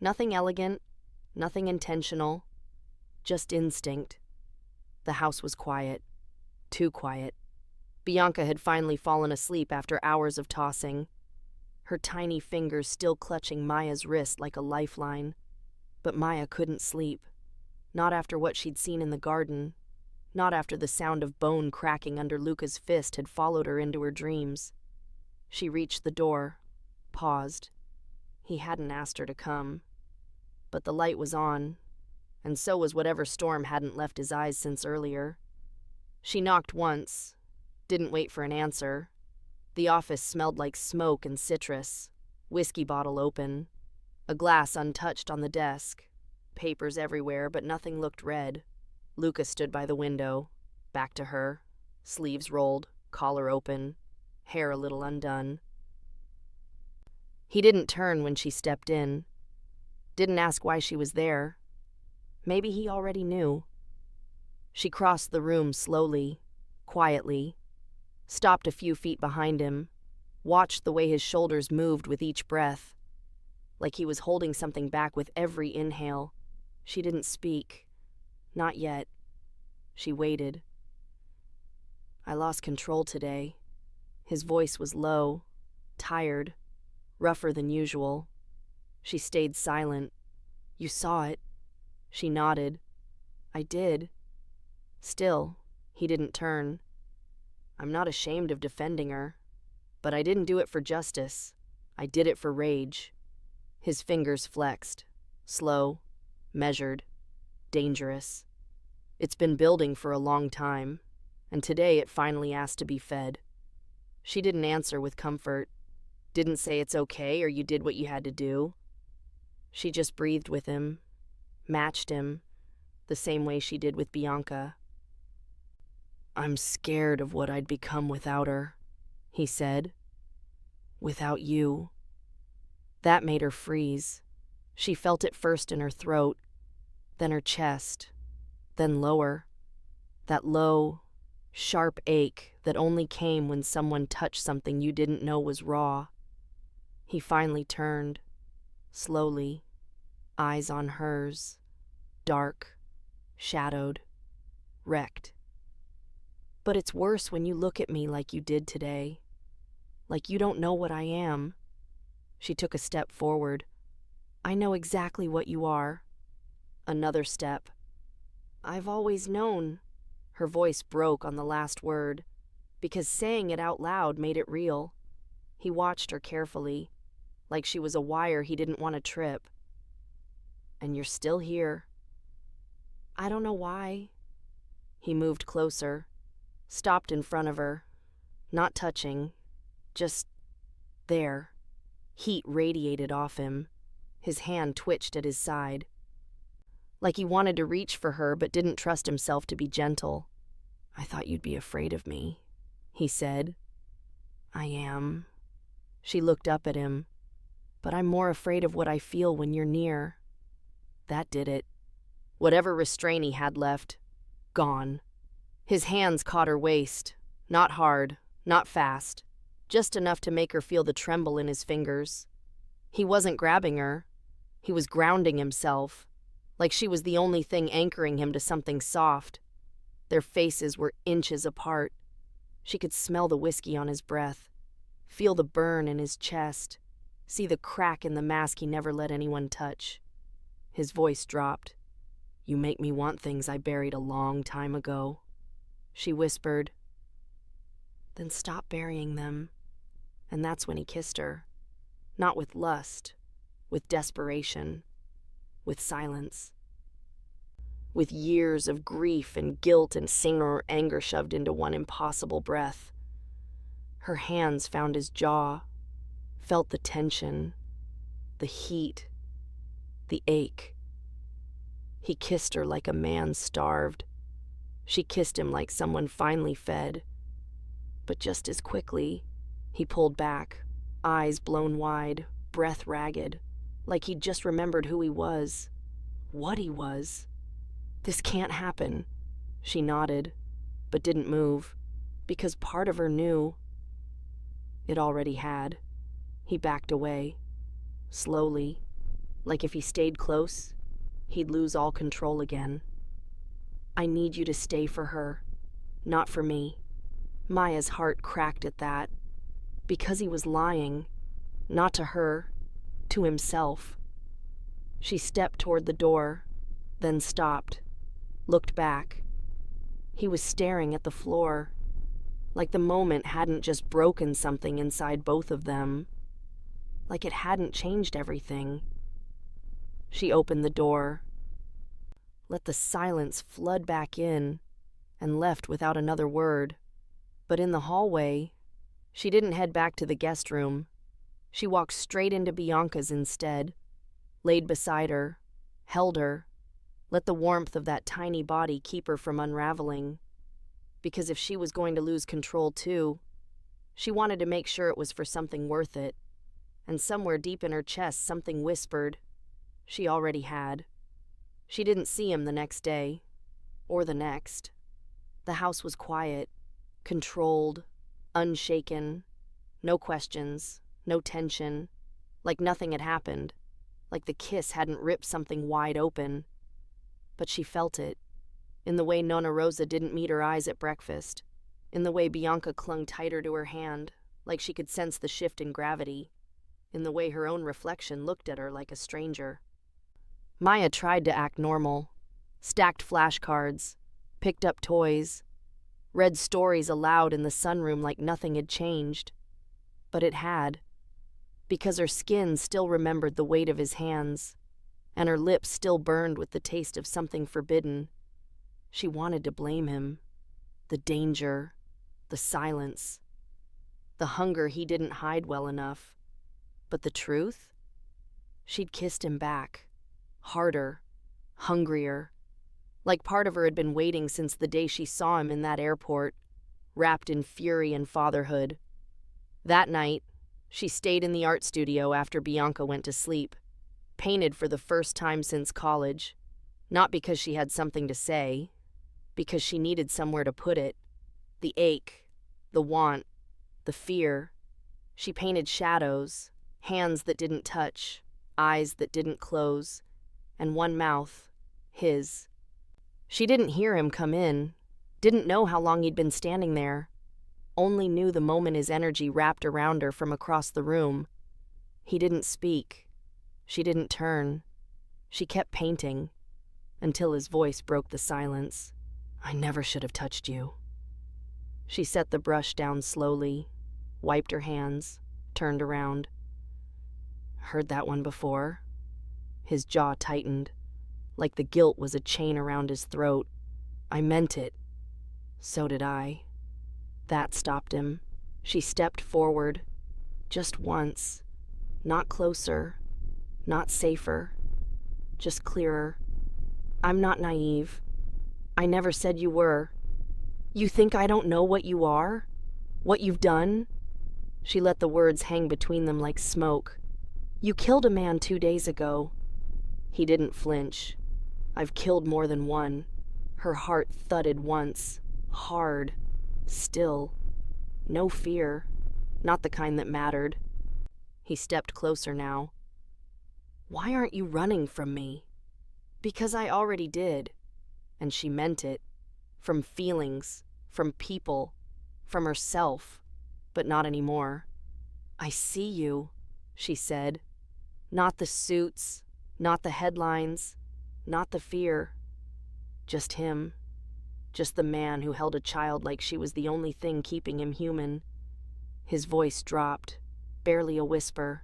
Nothing elegant, nothing intentional, just instinct. The house was quiet, too quiet. Bianca had finally fallen asleep after hours of tossing, her tiny fingers still clutching Maya's wrist like a lifeline. But Maya couldn't sleep, not after what she'd seen in the garden, not after the sound of bone cracking under Luca's fist had followed her into her dreams. She reached the door, paused. He hadn't asked her to come. But the light was on, and so was whatever storm hadn't left his eyes since earlier. She knocked once, didn't wait for an answer. The office smelled like smoke and citrus, whiskey bottle open, a glass untouched on the desk, papers everywhere, but nothing looked red. Luca stood by the window, back to her, sleeves rolled, collar open, hair a little undone. He didn't turn when she stepped in, didn't ask why she was there. Maybe he already knew. She crossed the room slowly, quietly, stopped a few feet behind him, watched the way his shoulders moved with each breath, like he was holding something back with every inhale. She didn't speak. Not yet. She waited. "I lost control today." His voice was low, tired, rougher than usual. She stayed silent. "You saw it." She nodded. "I did." Still, he didn't turn. "I'm not ashamed of defending her, but I didn't do it for justice. I did it for rage." His fingers flexed, slow, measured, dangerous. It's been building for a long time, and today it finally asked to be fed. She didn't answer with comfort, didn't say it's okay or you did what you had to do. She just breathed with him, matched him, the same way she did with Bianca. "I'm scared of what I'd become without her," he said. "Without you." That made her freeze. She felt it first in her throat, then her chest, then lower. That low, sharp ache that only came when someone touched something you didn't know was raw. He finally turned, slowly, eyes on hers, dark, shadowed, wrecked. "But it's worse when you look at me like you did today, like you don't know what I am. She took a step forward. I know exactly what you are. Another step. I've always known. Her voice broke on the last word, because saying it out loud made it real. He watched her carefully, like she was a wire he didn't want to trip. And you're still here. I don't know why. He moved closer, stopped in front of her, not touching, just there. Heat radiated off him. His hand twitched at his side, like he wanted to reach for her but didn't trust himself to be gentle. I thought you'd be afraid of me, he said. I am. She looked up at him. But I'm more afraid of what I feel when you're near. That did it. Whatever restraint he had left, gone. His hands caught her waist, not hard, not fast, just enough to make her feel the tremble in his fingers. He wasn't grabbing her. He was grounding himself, like she was the only thing anchoring him to something soft. Their faces were inches apart. She could smell the whiskey on his breath, feel the burn in his chest, see the crack in the mask he never let anyone touch. His voice dropped. You make me want things I buried a long time ago. She whispered. Then stop burying them. And that's when he kissed her. Not with lust, with desperation, with silence. With years of grief and guilt and anger shoved into one impossible breath. Her hands found his jaw, felt the tension, the heat, the ache. He kissed her like a man starved. She kissed him like someone finally fed. But just as quickly, he pulled back, eyes blown wide, breath ragged, like he'd just remembered who he was, what he was. This can't happen. She nodded, but didn't move, because part of her knew. It already had. He backed away, slowly, like if he stayed close, he'd lose all control again. I need you to stay for her, not for me. Maya's heart cracked at that, because he was lying, not to her, to himself. She stepped toward the door, then stopped, looked back. He was staring at the floor, like the moment hadn't just broken something inside both of them, like it hadn't changed everything. She opened the door, let the silence flood back in, and left without another word. But in the hallway, she didn't head back to the guest room. She walked straight into Bianca's instead, laid beside her, held her, let the warmth of that tiny body keep her from unraveling. Because if she was going to lose control too, she wanted to make sure it was for something worth it. And somewhere deep in her chest, something whispered. She already had. She didn't see him the next day, or the next. The house was quiet, controlled, unshaken, no questions, no tension, like nothing had happened, like the kiss hadn't ripped something wide open. But she felt it, in the way Nonna Rosa didn't meet her eyes at breakfast, in the way Bianca clung tighter to her hand, like she could sense the shift in gravity, in the way her own reflection looked at her like a stranger. Maya tried to act normal, stacked flashcards, picked up toys, read stories aloud in the sunroom like nothing had changed. But it had, because her skin still remembered the weight of his hands, and her lips still burned with the taste of something forbidden. She wanted to blame him. The danger, the silence, the hunger he didn't hide well enough. But the truth? She'd kissed him back. Harder, hungrier, like part of her had been waiting since the day she saw him in that airport, wrapped in fury and fatherhood. That night, she stayed in the art studio after Bianca went to sleep, painted for the first time since college, not because she had something to say, because she needed somewhere to put it. The ache, the want, the fear. She painted shadows, hands that didn't touch, eyes that didn't close, and one mouth, his. She didn't hear him come in, didn't know how long he'd been standing there, only knew the moment his energy wrapped around her from across the room. He didn't speak. She didn't turn. She kept painting, until his voice broke the silence. I never should have touched you. She set the brush down slowly, wiped her hands, turned around. Heard that one before? His jaw tightened, like the guilt was a chain around his throat. I meant it. So did I. That stopped him. She stepped forward, just once. Not closer, not safer, just clearer. I'm not naive. I never said you were. You think I don't know what you are? What you've done? She let the words hang between them like smoke. You killed a man 2 days ago. He didn't flinch. I've killed more than one. Her heart thudded once, hard, still. No fear, not the kind that mattered. He stepped closer now. Why aren't you running from me? Because I already did. And she meant it. From feelings, from people, from herself, but not anymore. I see you, she said. Not the suits, not the headlines, not the fear. Just him. Just the man who held a child like she was the only thing keeping him human. His voice dropped, barely a whisper.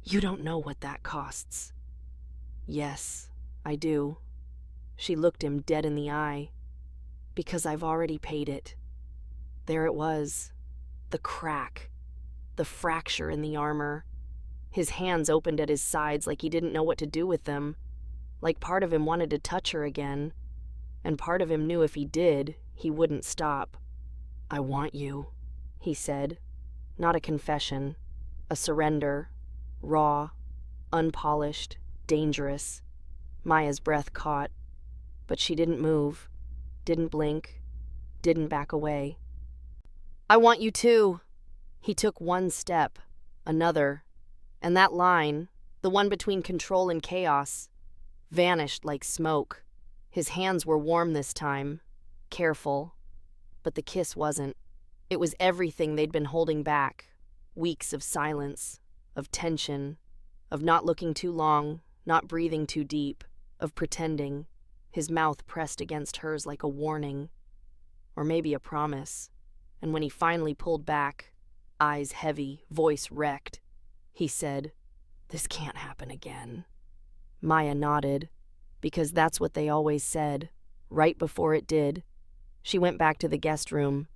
You don't know what that costs. Yes, I do. She looked him dead in the eye. Because I've already paid it. There it was. The crack. The fracture in the armor. His hands opened at his sides like he didn't know what to do with them. Like part of him wanted to touch her again. And part of him knew if he did, he wouldn't stop. I want you, he said. Not a confession. A surrender. Raw. Unpolished. Dangerous. Maya's breath caught. But she didn't move. Didn't blink. Didn't back away. I want you too. He took one step. Another. And that line, the one between control and chaos, vanished like smoke. His hands were warm this time. Careful. But the kiss wasn't. It was everything they'd been holding back. Weeks of silence. Of tension. Of not looking too long. Not breathing too deep. Of pretending. His mouth pressed against hers like a warning. Or maybe a promise. And when he finally pulled back, eyes heavy, voice wrecked, he said, This can't happen again. Maya nodded, because that's what they always said, right before it did. She went back to the guest room,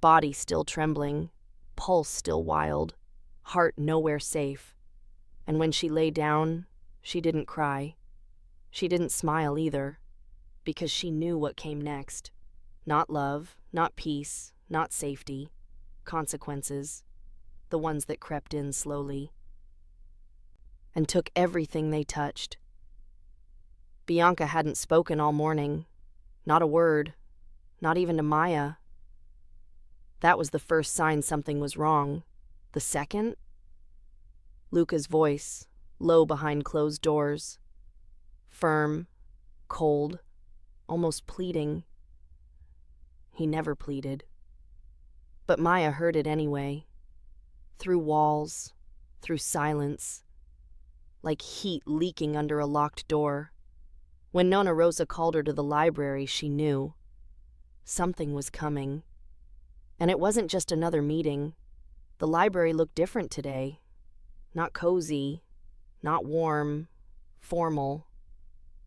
body still trembling, pulse still wild, heart nowhere safe. And when she lay down, she didn't cry. She didn't smile either, because she knew what came next. Not love, not peace, not safety. Consequences. The ones that crept in slowly. And took everything they touched. Bianca hadn't spoken all morning. Not a word. Not even to Maya. That was the first sign something was wrong. The second? Luca's voice, low behind closed doors. Firm, cold, almost pleading. He never pleaded. But Maya heard it anyway. Through walls, through silence. Like heat leaking under a locked door. When Nona Rosa called her to the library, she knew. Something was coming. And it wasn't just another meeting. The library looked different today. Not cozy, not warm, formal.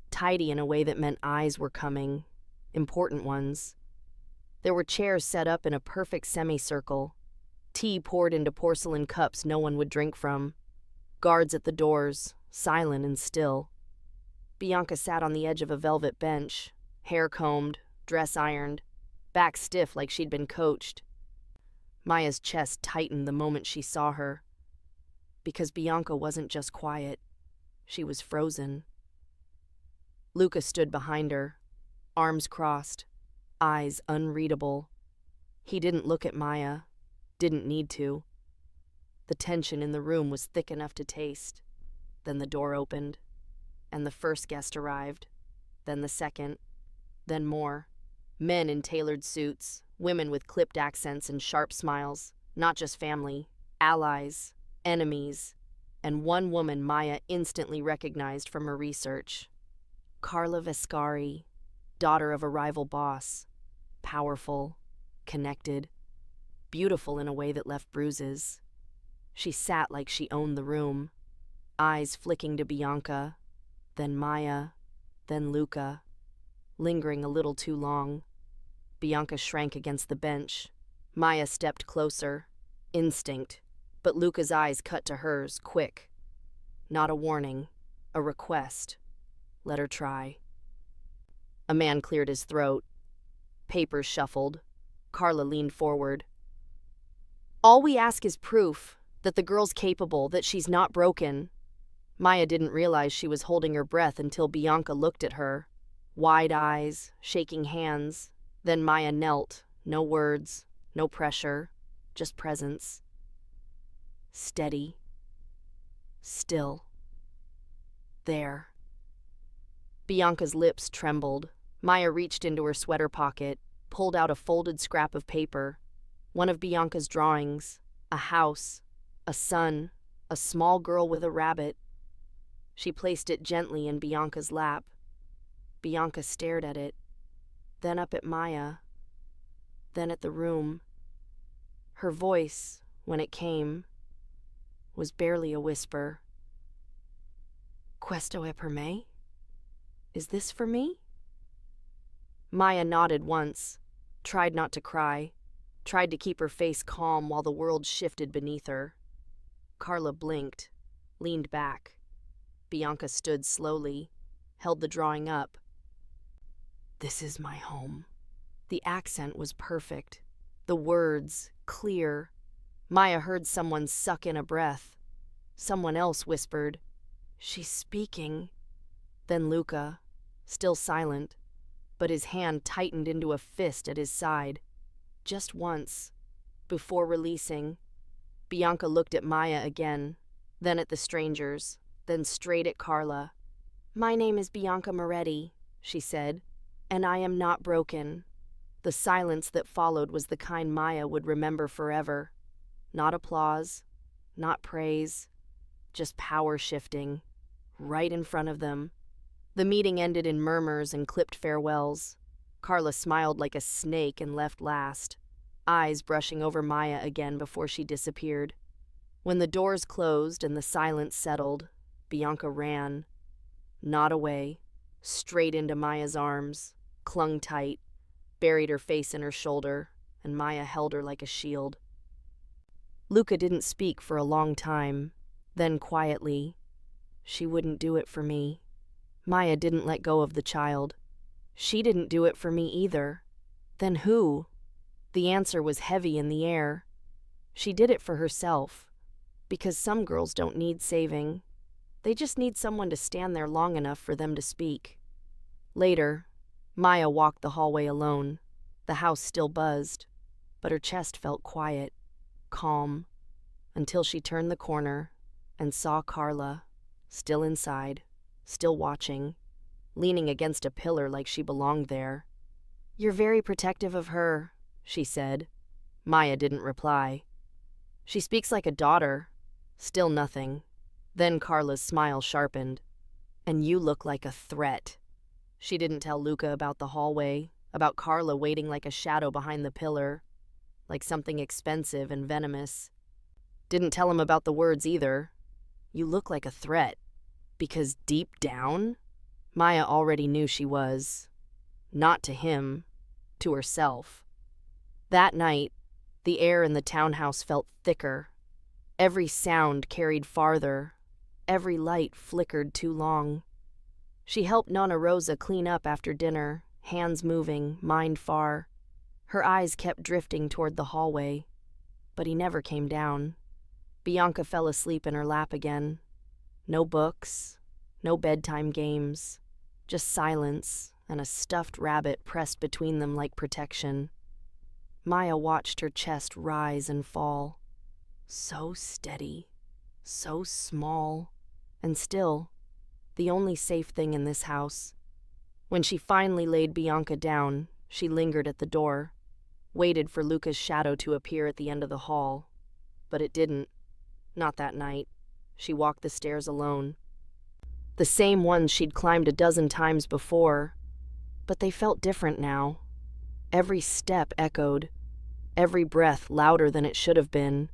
Tidy in a way that meant eyes were coming. Important ones. There were chairs set up in a perfect semicircle. Tea poured into porcelain cups no one would drink from. Guards at the doors, silent and still. Bianca sat on the edge of a velvet bench, hair combed, dress ironed, back stiff like she'd been coached. Maya's chest tightened the moment she saw her. Because Bianca wasn't just quiet. She was frozen. Luca stood behind her, arms crossed, eyes unreadable. He didn't look at Maya, didn't need to. The tension in the room was thick enough to taste. Then the door opened, and the first guest arrived, then the second, then more. Men in tailored suits, women with clipped accents and sharp smiles, not just family, allies, enemies. and one woman Maya instantly recognized from her research. Carla Vescari, daughter of a rival boss, powerful, connected, beautiful in a way that left bruises. She sat like she owned the room, eyes flicking to Bianca, then Maya, then Luca, lingering a little too long. Bianca shrank against the bench. Maya stepped closer. Instinct, but Luca's eyes cut to hers, quick. Not a warning, a request. Let her try. A man cleared his throat. Papers shuffled. Carla leaned forward. All we ask is proof that the girl's capable, that she's not broken. Maya didn't realize she was holding her breath until Bianca looked at her. Wide eyes, shaking hands. Then Maya knelt. No words, no pressure, just presence. Steady. Still. There. Bianca's lips trembled. Maya reached into her sweater pocket, pulled out a folded scrap of paper. One of Bianca's drawings. A house. A sun. A small girl with a rabbit. She placed it gently in Bianca's lap. Bianca stared at it, then up at Maya, then at the room. Her voice, when it came, was barely a whisper. Questo è per me? Is this for me? Maya nodded once, tried not to cry, tried to keep her face calm while the world shifted beneath her. Carla blinked, leaned back. Bianca stood slowly, held the drawing up. This is my home. The accent was perfect. The words, clear. Maya heard someone suck in a breath. Someone else whispered, She's speaking. Then Luca, still silent, but his hand tightened into a fist at his side. Just once, before releasing. Bianca looked at Maya again, then at the strangers, then straight at Carla. My name is Bianca Moretti, she said, and I am not broken. The silence that followed was the kind Maya would remember forever. Not applause, not praise, just power shifting, right in front of them. The meeting ended in murmurs and clipped farewells. Carla smiled like a snake and left last, eyes brushing over Maya again before she disappeared. When the doors closed and the silence settled, Bianca ran. Not away, straight into Maya's arms, clung tight, buried her face in her shoulder, and Maya held her like a shield. Luca didn't speak for a long time. Then quietly, she wouldn't do it for me. Maya didn't let go of the child. She didn't do it for me either. Then who? The answer was heavy in the air. She did it for herself. Because some girls don't need saving. They just need someone to stand there long enough for them to speak. Later, Maya walked the hallway alone. The house still buzzed, but her chest felt quiet, calm, until she turned the corner and saw Carla, still inside, still watching, leaning against a pillar like she belonged there. You're very protective of her, she said. Maya didn't reply. She speaks like a daughter. Still nothing. Then Carla's smile sharpened. And you look like a threat. She didn't tell Luca about the hallway, about Carla waiting like a shadow behind the pillar, like something expensive and venomous. Didn't tell him about the words either. You look like a threat. Because deep down, Maya already knew she was. Not to him, to herself. That night, the air in the townhouse felt thicker. Every sound carried farther. Every light flickered too long. She helped Nonna Rosa clean up after dinner, hands moving, mind far. Her eyes kept drifting toward the hallway, but he never came down. Bianca fell asleep in her lap again. No books, no bedtime games, just silence and a stuffed rabbit pressed between them like protection. Maya watched her chest rise and fall. So steady, so small, and still, the only safe thing in this house. When she finally laid Bianca down, she lingered at the door, waited for Luca's shadow to appear at the end of the hall. But it didn't. Not that night. she walked the stairs alone. The same ones she'd climbed a dozen times before, but they felt different now. Every step echoed, every breath louder than it should have been.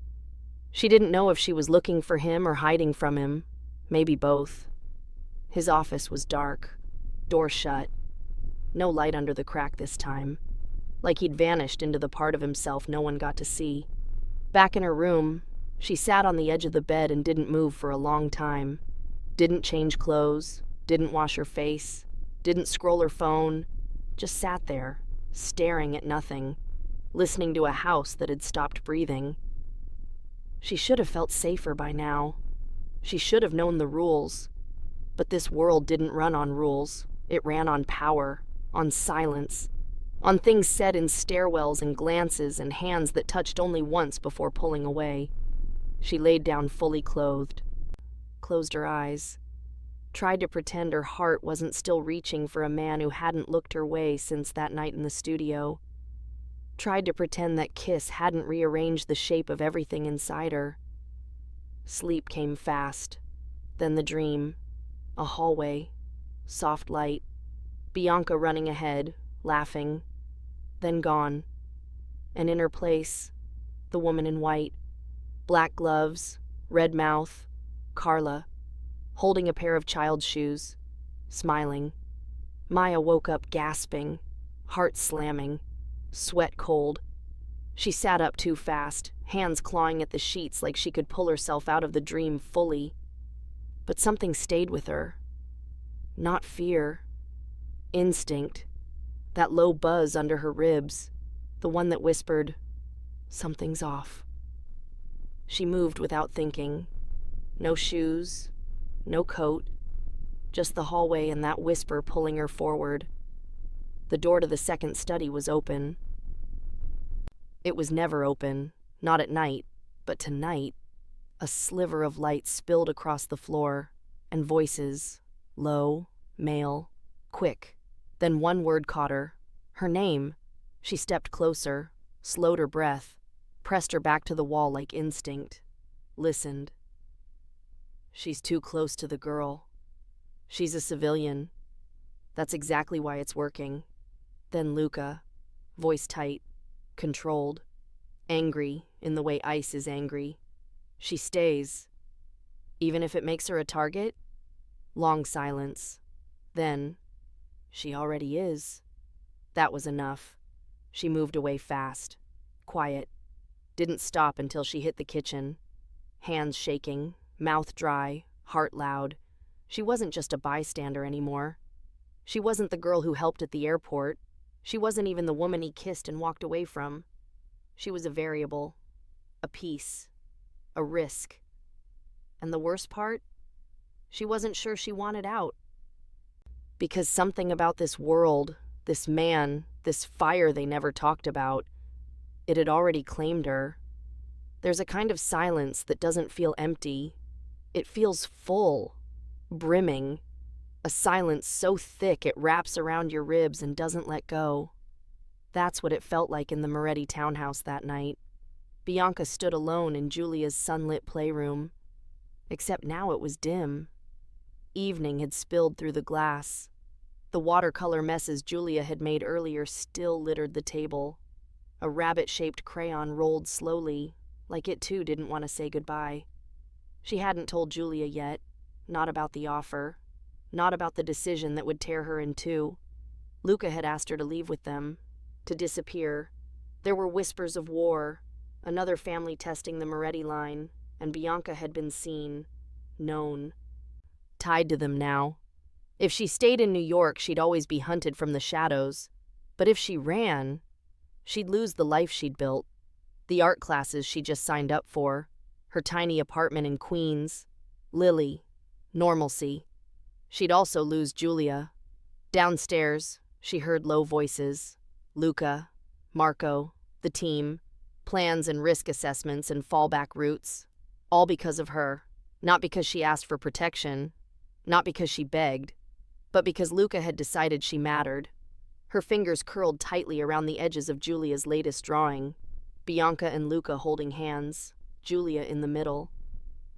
She didn't know if she was looking for him or hiding from him, maybe both. His office was dark, door shut, no light under the crack this time, like he'd vanished into the part of himself no one got to see. Back in her room, she sat on the edge of the bed and didn't move for a long time. Didn't change clothes, didn't wash her face, didn't scroll her phone, just sat there, staring at nothing, listening to a house that had stopped breathing. She should have felt safer by now. She should have known the rules. But this world didn't run on rules. It ran on power, on silence, on things said in stairwells and glances and hands that touched only once before pulling away. She laid down fully clothed, closed her eyes, tried to pretend her heart wasn't still reaching for a man who hadn't looked her way since that night in the studio. Tried to pretend that kiss hadn't rearranged the shape of everything inside her. Sleep came fast, then the dream, a hallway, soft light, Bianca running ahead, laughing, then gone, and in her place, the woman in white, black gloves, red mouth, Carla, holding a pair of child's shoes, smiling. Maya woke up gasping, heart slamming, sweat cold. She sat up too fast, hands clawing at the sheets like she could pull herself out of the dream fully. But something stayed with her. Not fear. Instinct. That low buzz under her ribs. The one that whispered, "Something's off." She moved without thinking. No shoes, no coat, just the hallway and that whisper pulling her forward. The door to the second study was open. It was never open, not at night, but tonight. A sliver of light spilled across the floor, and voices, low, male, quick. Then one word caught her, her name. She stepped closer, slowed her breath, pressed her back to the wall like instinct, listened. She's too close to the girl. She's a civilian. That's exactly why it's working. Then Luca, voice tight, controlled, angry in the way ice is angry. She stays, even if it makes her a target. Long silence. Then, she already is. That was enough. She moved away fast, quiet. Didn't stop until she hit the kitchen. Hands shaking, mouth dry, heart loud. She wasn't just a bystander anymore. She wasn't the girl who helped at the airport. She wasn't even the woman he kissed and walked away from. She was a variable, a piece, a risk. And the worst part? She wasn't sure she wanted out. Because something about this world, this man, this fire they never talked about, it had already claimed her. There's a kind of silence that doesn't feel empty. It feels full, brimming. A silence so thick it wraps around your ribs and doesn't let go. That's what it felt like in the Moretti townhouse that night. Bianca stood alone in Julia's sunlit playroom. Except now it was dim. Evening had spilled through the glass. The watercolor messes Julia had made earlier still littered the table. A rabbit-shaped crayon rolled slowly, like it too didn't want to say goodbye. She hadn't told Julia yet, not about the offer, not about the decision that would tear her in two. Luca had asked her to leave with them, to disappear. There were whispers of war, another family testing the Moretti line, and Bianca had been seen, known. Tied to them now. If she stayed in New York, she'd always be hunted from the shadows. But if she ran, she'd lose the life she'd built, the art classes she just signed up for, her tiny apartment in Queens, Lily, normalcy. She'd also lose Julia. Downstairs, she heard low voices. Luca, Marco, the team, plans and risk assessments and fallback routes. All because of her. Not because she asked for protection. Not because she begged. But because Luca had decided she mattered. Her fingers curled tightly around the edges of Julia's latest drawing. Bianca and Luca holding hands. Julia in the middle.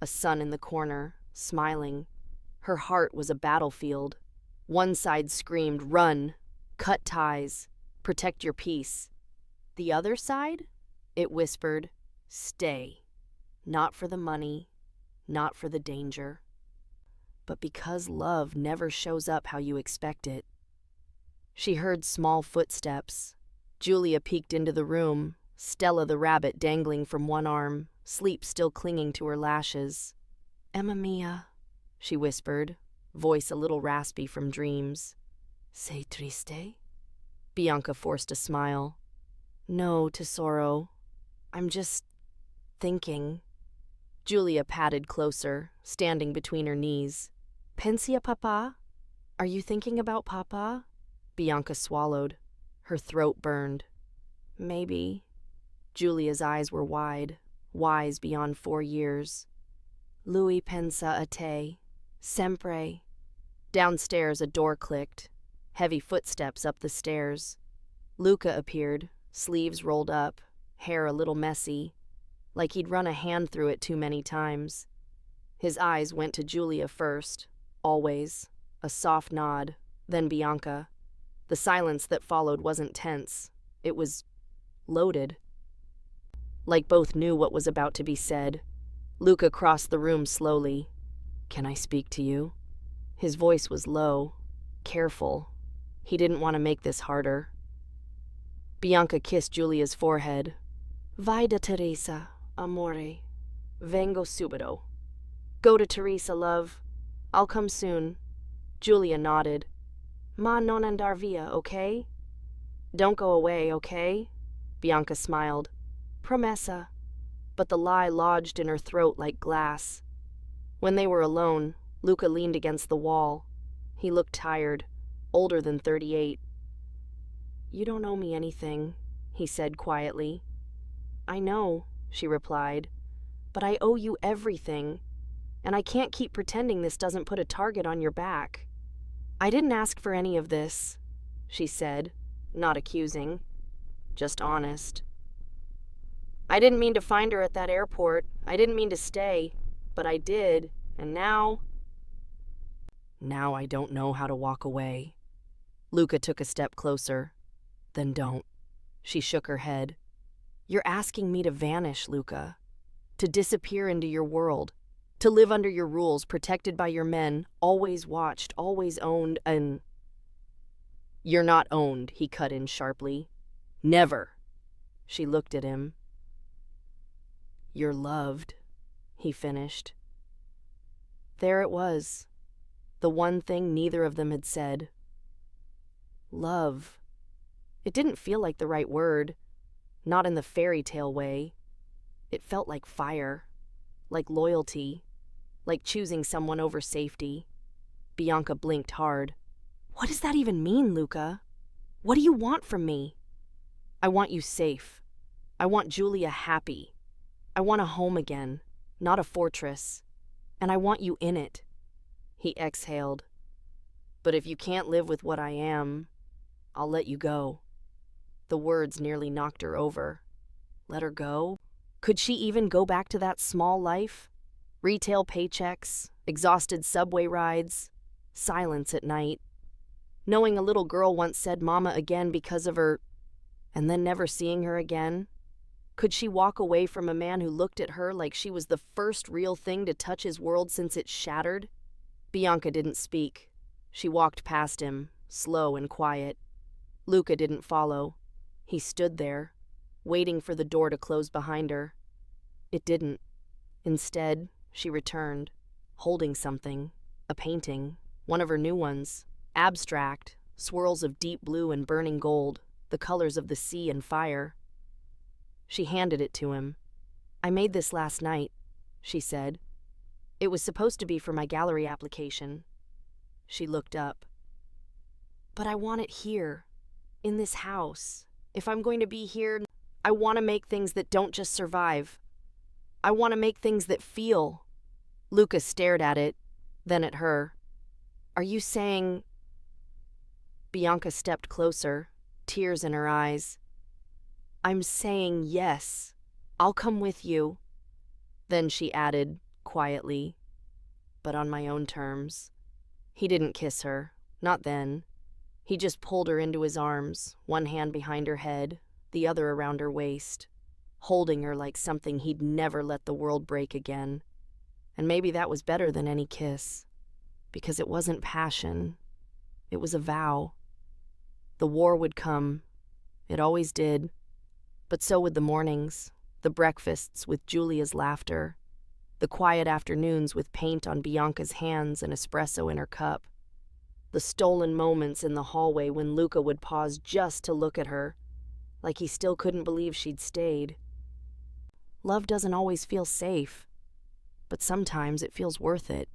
a sun in the corner, smiling. Her heart was a battlefield. One side screamed, "Run! Cut ties! Protect your peace." The other side? It whispered, "Stay. Not for the money, not for the danger, but because love never shows up how you expect it." She heard small footsteps. Julia peeked into the room, Stella the rabbit dangling from one arm, sleep still clinging to her lashes. "Emma mia," she whispered, voice a little raspy from dreams. "Sei triste?" Bianca forced a smile. "No, tesoro. I'm just thinking." Julia patted closer, standing between her knees. "Pensi a papa? Are you thinking about papa?" Bianca swallowed. Her throat burned. "Maybe." Julia's eyes were wide, wise beyond 4 years. "Lui pensa a te. Sempre." Downstairs a door clicked. Heavy footsteps up the stairs. Luca appeared, sleeves rolled up, hair a little messy, like he'd run a hand through it too many times. His eyes went to Julia first, always, a soft nod, then Bianca. The silence that followed wasn't tense. It was loaded. Like both knew what was about to be said. Luca crossed the room slowly. "Can I speak to you?" His voice was low, careful. He didn't want to make this harder. Bianca kissed Julia's forehead. "Vai da Teresa, amore. Vengo subito." "Go to Teresa, love. I'll come soon." Julia nodded. "Ma non andar via, okay?" "Don't go away, okay?" Bianca smiled. "Promessa." But the lie lodged in her throat like glass. When they were alone, Luca leaned against the wall. He looked tired, older than 38. "You don't owe me anything," he said quietly. "I know," she replied, "but I owe you everything, and I can't keep pretending this doesn't put a target on your back." "I didn't ask for any of this," she said, not accusing, just honest. "I didn't mean to find her at that airport. I didn't mean to stay, but I did, and now I don't know how to walk away." Luca took a step closer. "Then don't." She shook her head. "You're asking me to vanish, Luca. To disappear into your world. To live under your rules, protected by your men, always watched, always owned, and—" "You're not owned," he cut in sharply. "Never." She looked at him. "You're loved," he finished. There it was. The one thing neither of them had said. Love. It didn't feel like the right word. Not in the fairy tale way. It felt like fire. Like loyalty. Like choosing someone over safety. Bianca blinked hard. "What does that even mean, Luca? What do you want from me?" "I want you safe. I want Julia happy. I want a home again, not a fortress. And I want you in it." He exhaled. "But if you can't live with what I am, I'll let you go." The words nearly knocked her over. Let her go? Could she even go back to that small life? Retail paychecks, exhausted subway rides, silence at night. Knowing a little girl once said mama again because of her, and then never seeing her again. Could she walk away from a man who looked at her like she was the first real thing to touch his world since it shattered? Bianca didn't speak. She walked past him, slow and quiet. Luca didn't follow. He stood there, waiting for the door to close behind her. It didn't. Instead, she returned, holding something, a painting, one of her new ones, abstract, swirls of deep blue and burning gold, the colors of the sea and fire. She handed it to him. "I made this last night," she said. "It was supposed to be for my gallery application." She looked up. "But I want it here, in this house. If I'm going to be here, I want to make things that don't just survive. I want to make things that feel." Luca stared at it, then at her. "Are you saying—" Bianca stepped closer, tears in her eyes. "I'm saying yes. I'll come with you." Then she added, quietly, quietly, but on my own terms. He didn't kiss her, not then. He just pulled her into his arms, one hand behind her head, the other around her waist, holding her like something he'd never let the world break again. And maybe that was better than any kiss, because it wasn't passion, it was a vow. The war would come, it always did, but so would the mornings, the breakfasts with Julia's laughter, the quiet afternoons with paint on Bianca's hands and espresso in her cup, the stolen moments in the hallway when Luca would pause just to look at her, like he still couldn't believe she'd stayed. Love doesn't always feel safe, but sometimes it feels worth it.